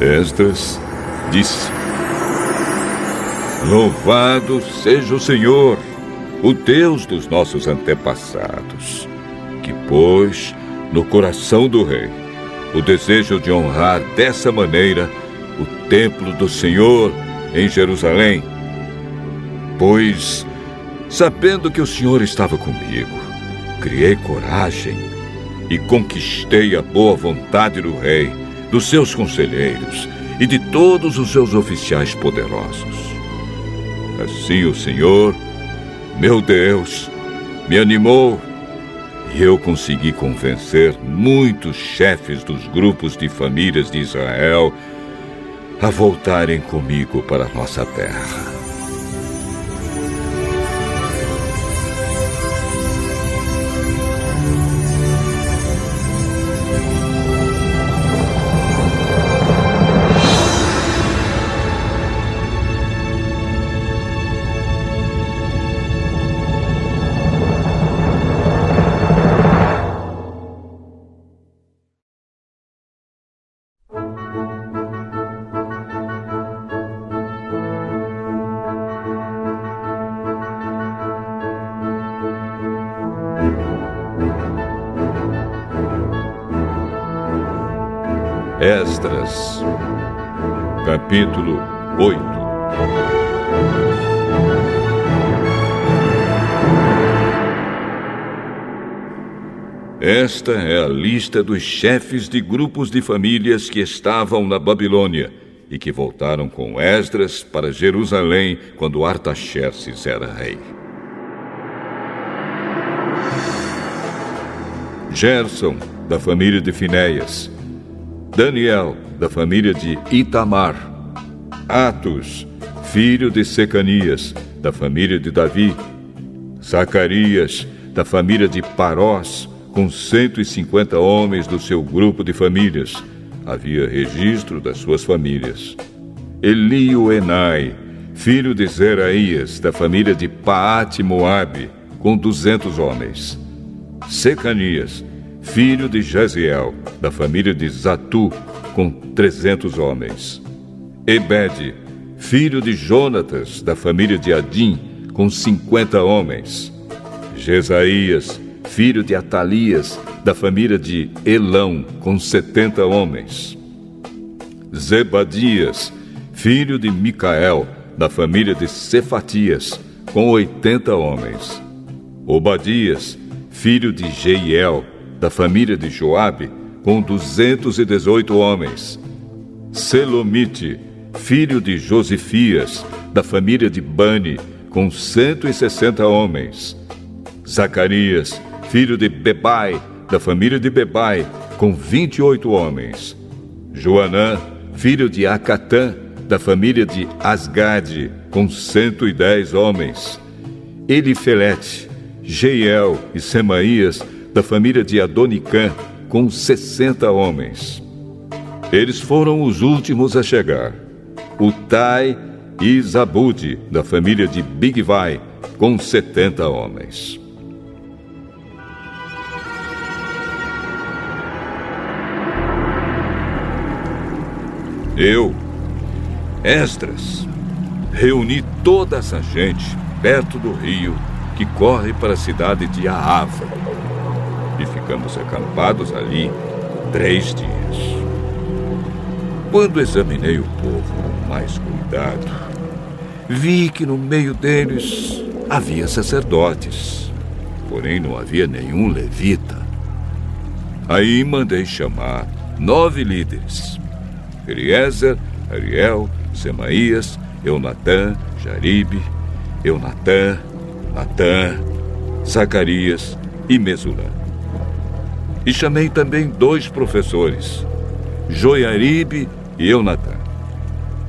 Esdras disse: Louvado seja o Senhor, o Deus dos nossos antepassados, que pôs no coração do rei o desejo de honrar dessa maneira o templo do Senhor em Jerusalém. Pois, sabendo que o Senhor estava comigo, criei coragem e conquistei a boa vontade do rei, dos seus conselheiros e de todos os seus oficiais poderosos. Assim o Senhor, meu Deus, me animou e eu consegui convencer muitos chefes dos grupos de famílias de Israel a voltarem comigo para a nossa terra. Esdras, capítulo 8. Esta é a lista dos chefes de grupos de famílias que estavam na Babilônia e que voltaram com Esdras para Jerusalém quando Artaxerxes era rei. Gerson, da família de Finéias. Daniel, da família de Itamar. Atos, filho de Secanias, da família de Davi. Zacarias, da família de Parós, com 150 homens do seu grupo de famílias. Havia registro das suas famílias. Elioenai, filho de Zeraías, da família de Paate-Moabe, com 200 homens. Secanias, filho de Jaziel, da família de Zatu, com 300 homens. Ebede, filho de Jonatas, da família de Adim, com 50 homens. Jesaías, filho de Atalias, da família de Elão, com 70 homens. Zebadias, filho de Micael, da família de Cefatias, com 80 homens. Obadias, filho de Jeiel, da família de Joabe, com 218 homens. Selomite, filho de Josifias, da família de Bani, com 160 homens. Zacarias, filho de Bebai, da família de Bebai, com 28 homens. Joanã, filho de Acatã, da família de Asgade, com 110 homens. Elifelete, Jeiel e Semaías, da família de Adonicã, com 60 homens. Eles foram os últimos a chegar. Utai e Zabude, da família de Bigvai, com 70 homens. Eu, Esdras, reuni toda essa gente perto do rio que corre para a cidade de Ahava. E ficamos acampados ali 3 dias. Quando examinei o povo com mais cuidado, vi que no meio deles havia sacerdotes, porém não havia nenhum levita, Aí mandei chamar 9 líderes: Eliezer, Ariel, Semaías, Eunatã, Jaribe, Eunatã, Natã, Zacarias e Mesulã. E chamei também 2 professores, Joiaribe e Eunatã.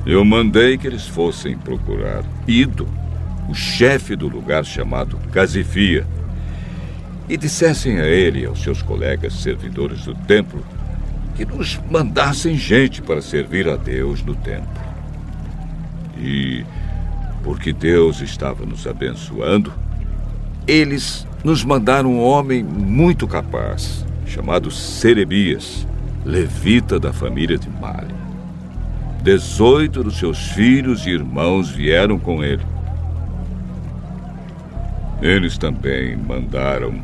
Eu mandei que eles fossem procurar Ido, o chefe do lugar chamado Casifia, e dissessem a ele e aos seus colegas servidores do templo que nos mandassem gente para servir a Deus no templo. E, porque Deus estava nos abençoando, eles nos mandaram um homem muito capaz, chamado Serebias, levita da família de Mali. 18 dos seus filhos e irmãos vieram com ele. Eles também mandaram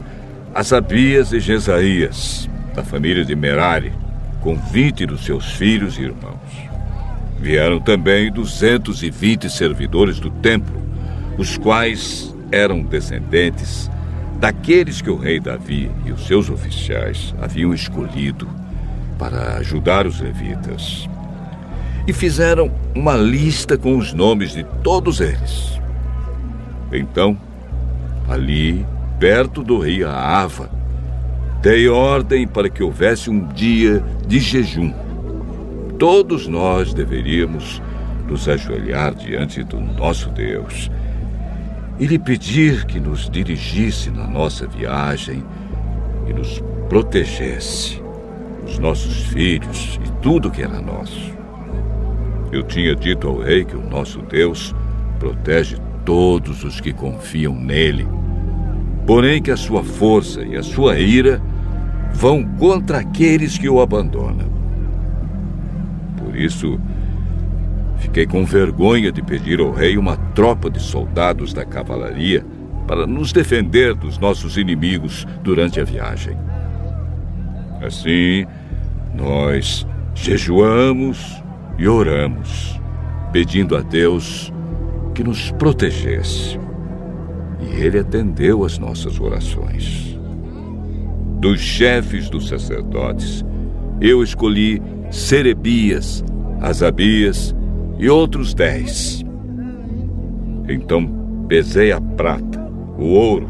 Asabias e Jesaías, da família de Merari, com 20 dos seus filhos e irmãos. Vieram também 220 servidores do templo, os quais eram descendentes daqueles que o rei Davi e os seus oficiais haviam escolhido para ajudar os levitas. E fizeram uma lista com os nomes de todos eles. Então, ali, perto do rio Ahava, dei ordem para que houvesse um dia de jejum. Todos nós deveríamos nos ajoelhar diante do nosso Deus e lhe pedir que nos dirigisse na nossa viagem e nos protegesse, os nossos filhos e tudo que era nosso. Eu tinha dito ao rei que o nosso Deus protege todos os que confiam nele, porém que a sua força e a sua ira vão contra aqueles que o abandonam. Por isso, fiquei com vergonha de pedir ao rei uma tropa de soldados da cavalaria para nos defender dos nossos inimigos durante a viagem. Assim, nós jejuamos e oramos, pedindo a Deus que nos protegesse. E ele atendeu às nossas orações. Dos chefes dos sacerdotes, eu escolhi Serebias, Asabias e outros 10. Então pesei a prata, o ouro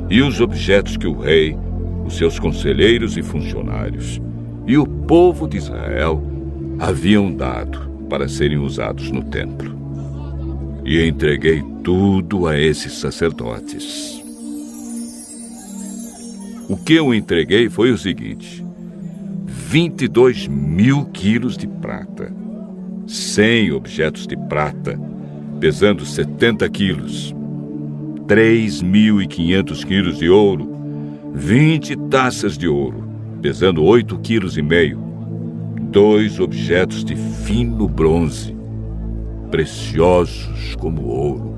e os objetos que o rei, os seus conselheiros e funcionários e o povo de Israel haviam dado para serem usados no templo. E entreguei tudo a esses sacerdotes. O que eu entreguei foi o seguinte: 22.000 quilos de prata, 100 objetos de prata, pesando 70 quilos, 3.500 quilos de ouro, 20 taças de ouro, pesando 8,5 quilos, 2 objetos de fino bronze, preciosos como ouro.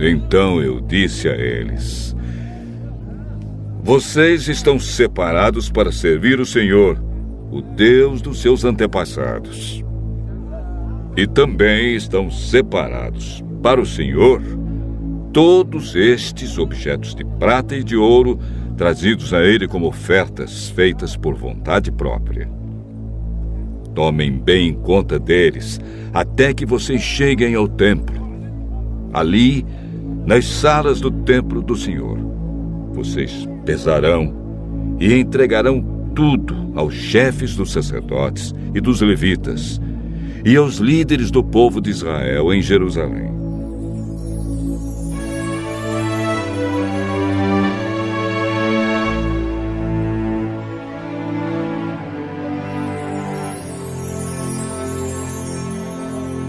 Então eu disse a eles: vocês estão separados para servir o Senhor, o Deus dos seus antepassados. E também estão separados para o Senhor todos estes objetos de prata e de ouro trazidos a ele como ofertas feitas por vontade própria. Tomem bem conta deles até que vocês cheguem ao templo. Ali, nas salas do templo do Senhor, vocês pesarão e entregarão tudo aos chefes dos sacerdotes e dos levitas e aos líderes do povo de Israel em Jerusalém.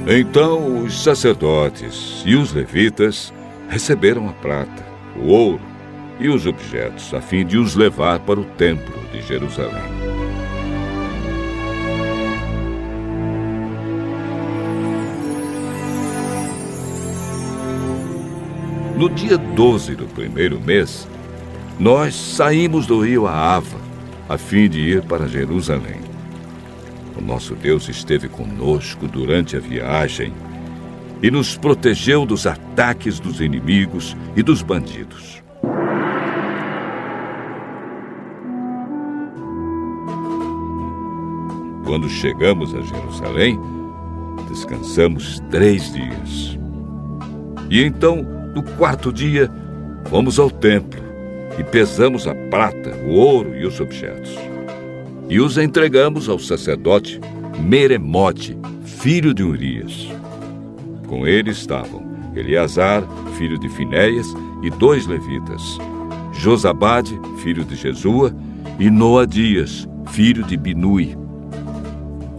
Então os sacerdotes e os levitas receberam a prata, o ouro e os objetos, a fim de os levar para o templo de Jerusalém. No dia 12 do primeiro mês, nós saímos do rio Ahava, a fim de ir para Jerusalém. O nosso Deus esteve conosco durante a viagem e nos protegeu dos ataques dos inimigos e dos bandidos. quando chegamos a Jerusalém, descansamos 3 dias. E então, no 4º dia, fomos ao templo e pesamos a prata, o ouro e os objetos. E os entregamos ao sacerdote Meremote, filho de Urias. Com ele estavam Eleazar, filho de Finéias, e 2 levitas, Josabade, filho de Jesua, e Noadias, filho de Binui.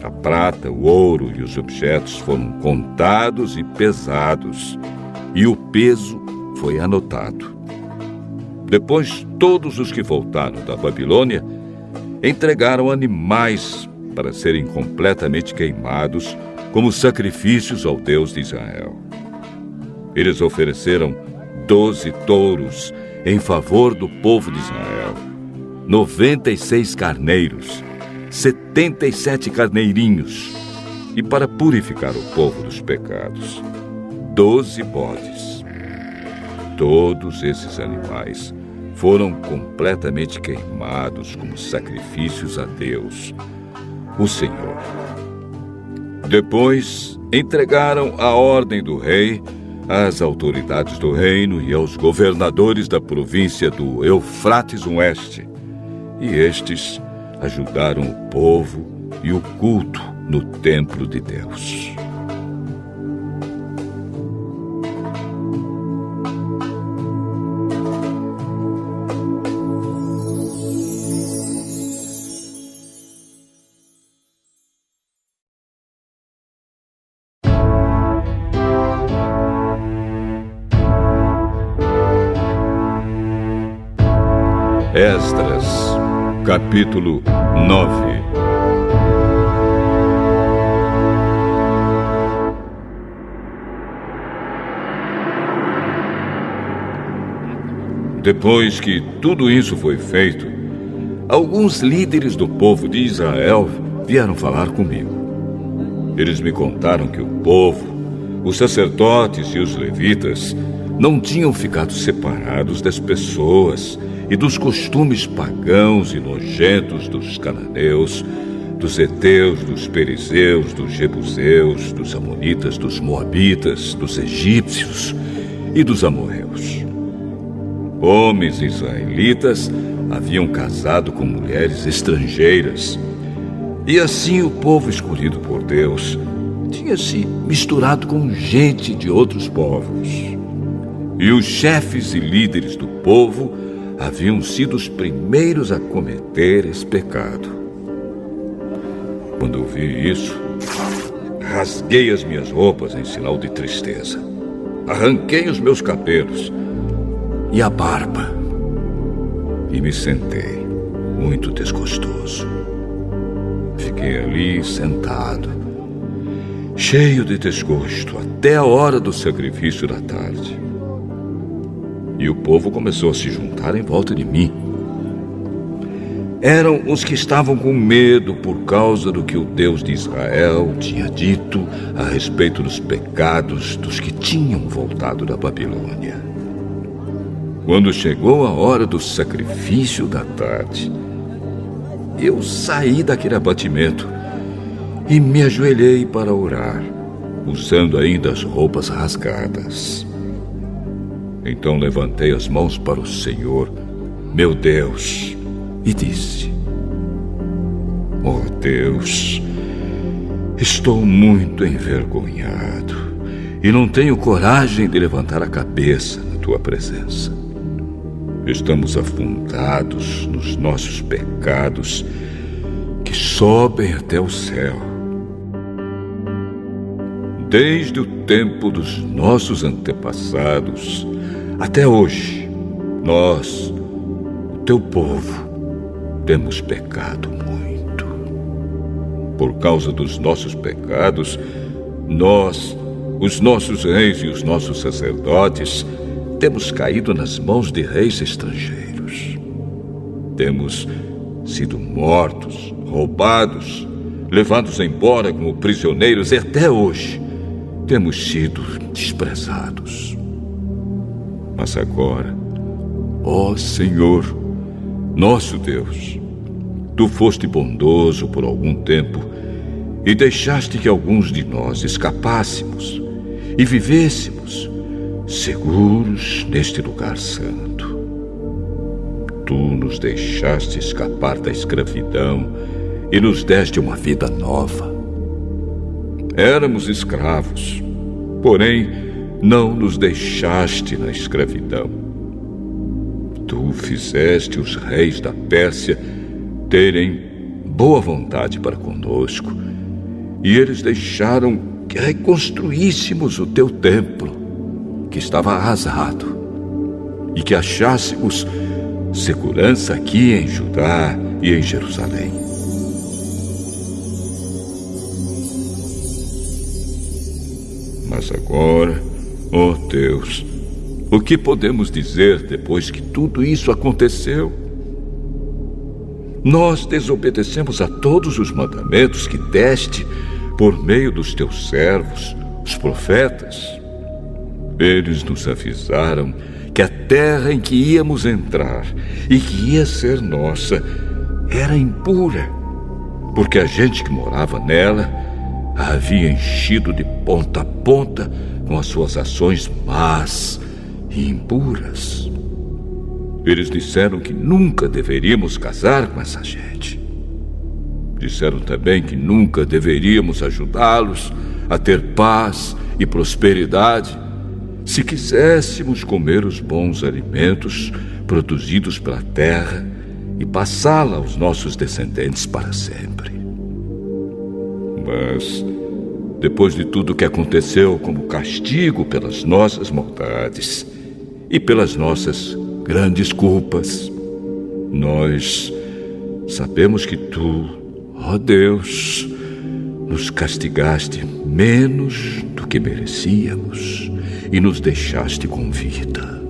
A prata, o ouro e os objetos foram contados e pesados, e o peso foi anotado. Depois, todos os que voltaram da Babilônia entregaram animais para serem completamente queimados como sacrifícios ao Deus de Israel. Eles ofereceram 12 touros em favor do povo de Israel, 96 carneiros, 77 carneirinhos, e para purificar o povo dos pecados, 12 bodes. Todos esses animais foram completamente queimados como sacrifícios a Deus, o Senhor. Depois, entregaram a ordem do rei às autoridades do reino e aos governadores da província do Eufrates Oeste, e estes ajudaram o povo e o culto no templo de Deus. Esdras, capítulo 9. Depois que tudo isso foi feito, alguns líderes do povo de Israel vieram falar comigo. Eles me contaram que o povo, os sacerdotes e os levitas não tinham ficado separados das pessoas e dos costumes pagãos e nojentos dos cananeus, dos heteus, dos perizeus, dos jebuseus, dos amonitas, dos moabitas, dos egípcios e dos amorreus. Homens israelitas haviam casado com mulheres estrangeiras, e assim o povo escolhido por Deus tinha se misturado com gente de outros povos. E os chefes e líderes do povo haviam sido os primeiros a cometer esse pecado. Quando eu vi isso, rasguei as minhas roupas em sinal de tristeza. Arranquei os meus cabelos e a barba e me sentei, muito desgostoso. Fiquei ali sentado, cheio de desgosto, até a hora do sacrifício da tarde. E o povo começou a se juntar em volta de mim. Eram os que estavam com medo por causa do que o Deus de Israel tinha dito a respeito dos pecados dos que tinham voltado da Babilônia. Quando chegou a hora do sacrifício da tarde, eu saí daquele abatimento e me ajoelhei para orar, usando ainda as roupas rasgadas. Então levantei as mãos para o Senhor, meu Deus, e disse: Oh Deus, estou muito envergonhado e não tenho coragem de levantar a cabeça na tua presença. Estamos afundados nos nossos pecados que sobem até o céu. Desde o tempo dos nossos antepassados até hoje, nós, o teu povo, temos pecado muito. Por causa dos nossos pecados, nós, os nossos reis e os nossos sacerdotes, temos caído nas mãos de reis estrangeiros. Temos sido mortos, roubados, levados embora como prisioneiros e até hoje temos sido desprezados. Mas agora, ó Senhor, nosso Deus, Tu foste bondoso por algum tempo e deixaste que alguns de nós escapássemos e vivêssemos seguros neste lugar santo. Tu nos deixaste escapar da escravidão e nos deste uma vida nova. Éramos escravos, porém não nos deixaste na escravidão. Tu fizeste os reis da Pérsia terem boa vontade para conosco, e eles deixaram que reconstruíssemos o teu templo, que estava arrasado, e que achássemos segurança aqui em Judá e em Jerusalém. Mas agora, ó Deus, o que podemos dizer depois que tudo isso aconteceu? Nós desobedecemos a todos os mandamentos que deste por meio dos teus servos, os profetas. Eles nos avisaram que a terra em que íamos entrar e que ia ser nossa era impura, porque a gente que morava nela a havia enchido de ponta a ponta com as suas ações más e impuras. Eles disseram que nunca deveríamos casar com essa gente. Disseram também que nunca deveríamos ajudá-los a ter paz e prosperidade se quiséssemos comer os bons alimentos produzidos pela terra e passá-la aos nossos descendentes para sempre. Mas, depois de tudo o que aconteceu como castigo pelas nossas maldades e pelas nossas grandes culpas, nós sabemos que tu, ó Deus, nos castigaste menos do que merecíamos e nos deixaste com vida.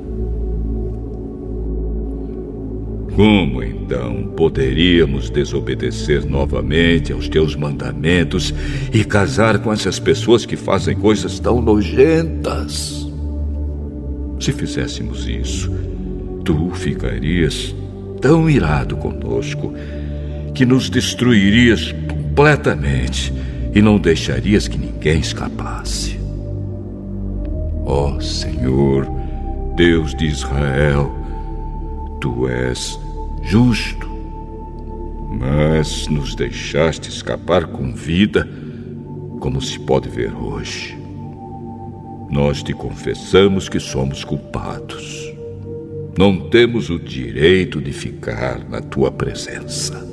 Como então poderíamos desobedecer novamente aos teus mandamentos e casar com essas pessoas que fazem coisas tão nojentas? Se fizéssemos isso, tu ficarias tão irado conosco que nos destruirias completamente e não deixarias que ninguém escapasse. Ó Senhor, Deus de Israel, tu és justo, mas nos deixaste escapar com vida, como se pode ver hoje. Nós te confessamos que somos culpados. Não temos o direito de ficar na tua presença.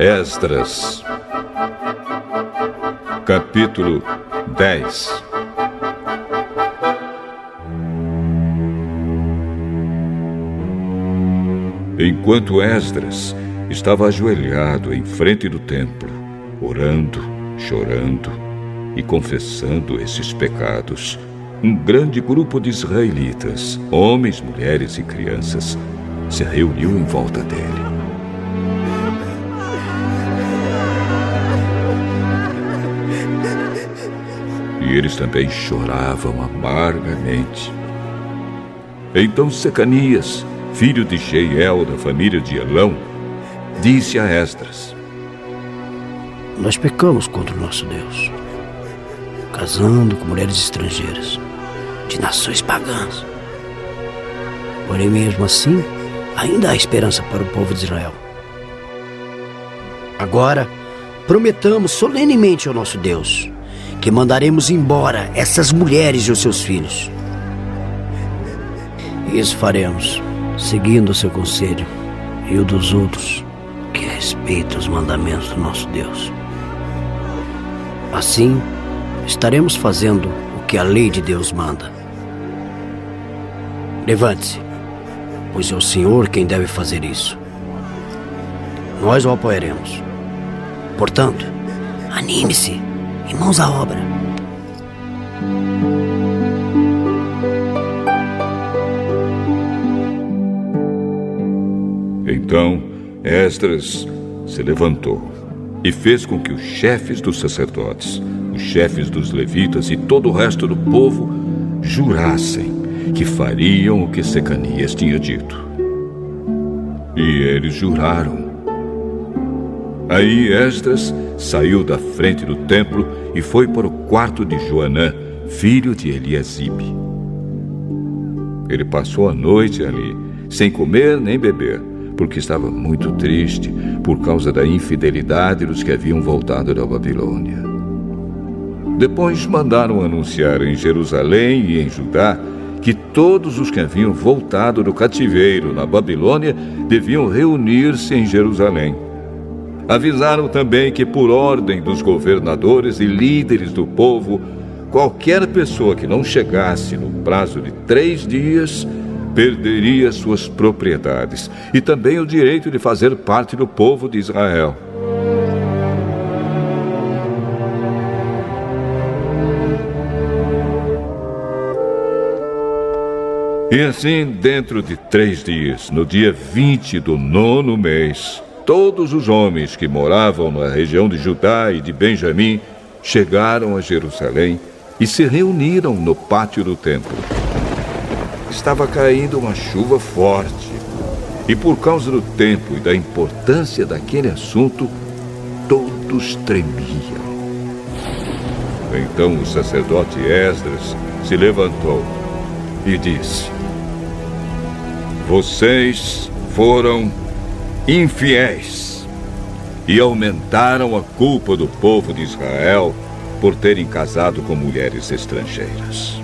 Esdras, capítulo 10. Enquanto Esdras estava ajoelhado em frente do templo, orando, chorando e confessando esses pecados, um grande grupo de israelitas, homens, mulheres e crianças, se reuniu em volta dele. E eles também choravam amargamente. Então Secanias, filho de Jeiel, da família de Elão, disse a Esdras: Nós pecamos contra o nosso Deus, casando com mulheres estrangeiras, de nações pagãs. Porém, mesmo assim, ainda há esperança para o povo de Israel. Agora, prometamos solenemente ao nosso Deus que mandaremos embora essas mulheres e os seus filhos. Isso faremos, seguindo o seu conselho e o dos outros que respeitam os mandamentos do nosso Deus. Assim, estaremos fazendo o que a lei de Deus manda. Levante-se, pois é o Senhor quem deve fazer isso. Nós o apoiaremos. Portanto, anime-se e mãos à obra. Então Esdras se levantou e fez com que os chefes dos sacerdotes, os chefes dos levitas e todo o resto do povo jurassem que fariam o que Secanias tinha dito. E eles juraram. Aí Esdras saiu da frente do templo e foi para o quarto de Joanã, filho de Eliasibe. Ele passou a noite ali, sem comer nem beber, porque estava muito triste por causa da infidelidade dos que haviam voltado da Babilônia. Depois mandaram anunciar em Jerusalém e em Judá que todos os que haviam voltado do cativeiro na Babilônia deviam reunir-se em Jerusalém. Avisaram também que, por ordem dos governadores e líderes do povo, qualquer pessoa que não chegasse no prazo de 3 dias perderia suas propriedades e também o direito de fazer parte do povo de Israel. E assim, dentro de 3 dias, no dia 20 do 9º mês, todos os homens que moravam na região de Judá e de Benjamim chegaram a Jerusalém e se reuniram no pátio do templo. Estava caindo uma chuva forte e, por causa do tempo e da importância daquele assunto, todos tremiam. Então o sacerdote Esdras se levantou e disse: "Vocês foram infiéis e aumentaram a culpa do povo de Israel por terem casado com mulheres estrangeiras.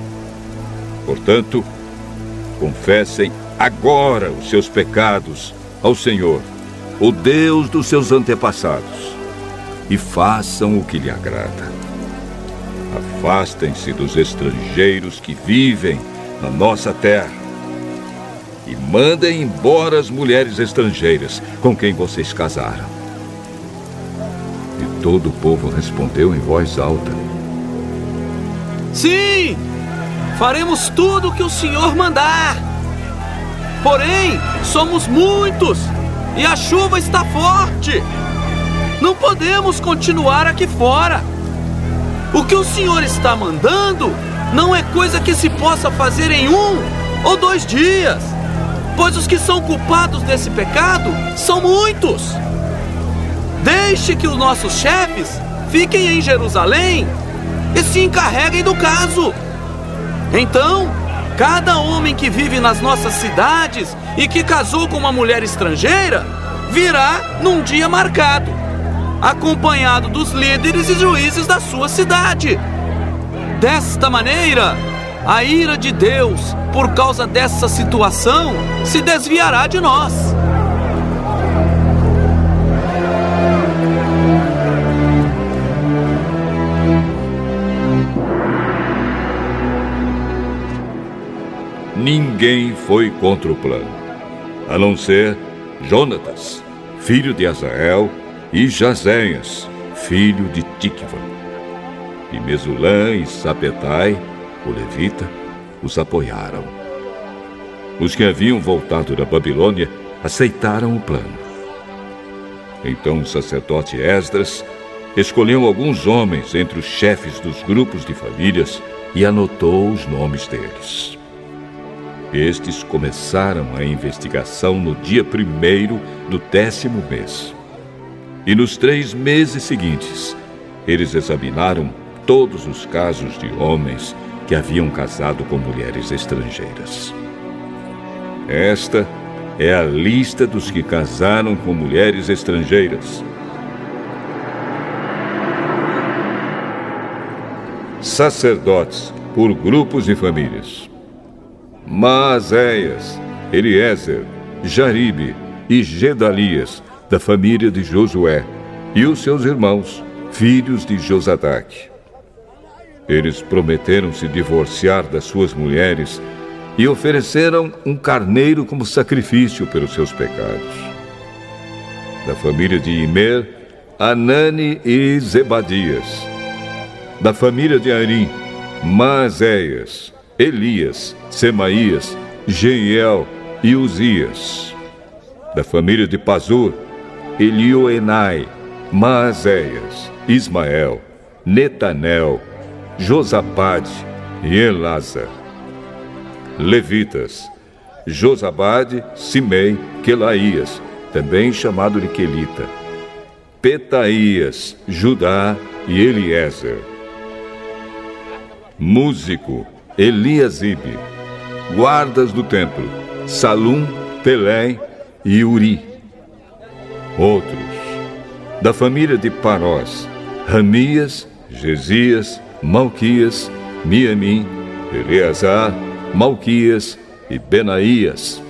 Portanto, confessem agora os seus pecados ao Senhor, o Deus dos seus antepassados, e façam o que lhe agrada. Afastem-se dos estrangeiros que vivem na nossa terra e mandem embora as mulheres estrangeiras com quem vocês casaram." E todo o povo respondeu em voz alta: "Sim! Faremos tudo o que o Senhor mandar. Porém, somos muitos e a chuva está forte. Não podemos continuar aqui fora. O que o Senhor está mandando não é coisa que se possa fazer em 1 ou 2 dias, pois os que são culpados desse pecado são muitos. Deixe que os nossos chefes fiquem em Jerusalém e se encarreguem do caso. Então, cada homem que vive nas nossas cidades e que casou com uma mulher estrangeira virá num dia marcado, acompanhado dos líderes e juízes da sua cidade. Desta maneira, a ira de Deus, por causa dessa situação, se desviará de nós." Ninguém foi contra o plano, a não ser Jonatas, filho de Azael, e Jazéias, filho de Tikva. E Mesulã e Sabetai, o levita, os apoiaram. Os que haviam voltado da Babilônia aceitaram o plano. Então o sacerdote Esdras escolheu alguns homens entre os chefes dos grupos de famílias e anotou os nomes deles. Estes começaram a investigação no dia 1º do 10º mês. E nos 3 meses seguintes, eles examinaram todos os casos de homens que haviam casado com mulheres estrangeiras. Esta é a lista dos que casaram com mulheres estrangeiras. Sacerdotes, por grupos e famílias: Maazéias, Eliezer, Jaribe e Gedalias, da família de Josué, e os seus irmãos, filhos de Josadaque. Eles prometeram se divorciar das suas mulheres e ofereceram um carneiro como sacrifício pelos seus pecados. Da família de Imer, Anani e Zebadias. Da família de Arim, Maazéias, Elias, Semaías, Jeiel e Uzias. Da família de Pazur, Elioenai, Maazéias, Ismael, Netanel, Josabade e Elasa. Levitas, Josabade, Simei, Quelaías, também chamado de Quelita, Petaías, Judá e Eliezer. Músico, Eliasibe. Guardas do templo, Salum, Telém e Uri. Outros, da família de Parós, Ramias, Gesias, Malquias, Miamim, Eleazar, Malquias e Benaías.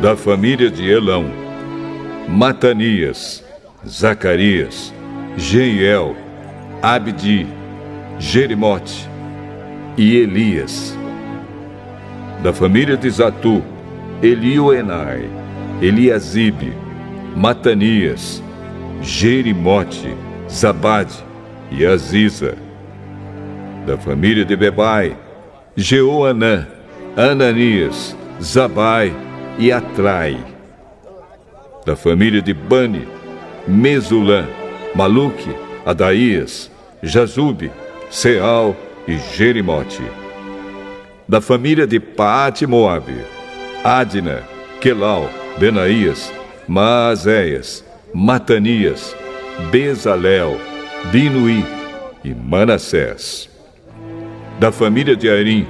Da família de Elão, Matanias, Zacarias, Jeiel, Abdi, Jerimote e Elias. Da família de Zatu, Elioenai, Eliasibe, Matanias, Jerimote, Zabade e Aziza. Da família de Bebai, Jeoanã, Ananias, Zabai e Atrai. Da família de Bani, Mesulã, Maluque, Adaías, Jazube, Seal e Jerimote. Da família de Paate Moabe, Adna, Quelau, Benaías, Maazéias, Matanias, Bezalel, Binuí e Manassés. Da família de Arim,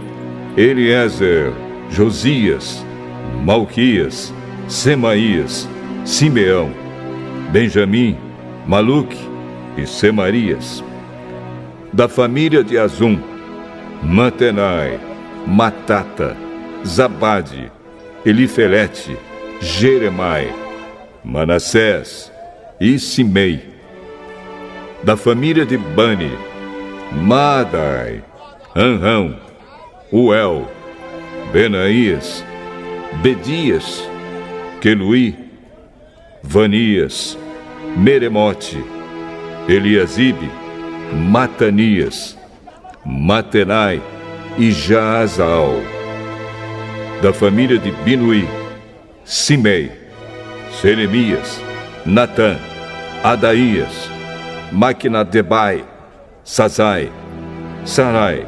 Eliezer, Josias, Malquias, Semaías, Simeão, Benjamim, Maluque e Semarias. Da família de Azum, Matenai, Matata, Zabade, Elifelete, Jeremai, Manassés e Simei. Da família de Bani, Maadai, Anrão, Uel, Benaías, Bedias, Queluí, Vanias, Meremote, Eliasibe, Matanias, Matenai e Jaazal. Da família de Binuí, Simei, Seremias, Natã, Adaías, Maquinadebai, Sazai, Sarai,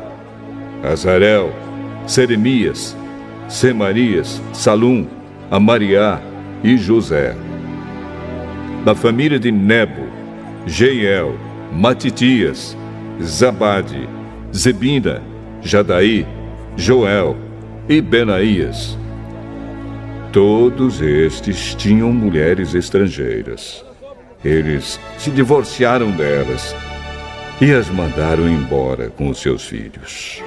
Azarel, Seremias, Semarias, Salum, Amariá e José. Da família de Nebo, Jeiel, Matitias, Zabade, Zebina, Jadaí, Joel e Benaías. Todos estes tinham mulheres estrangeiras. Eles se divorciaram delas e as mandaram embora com os seus filhos.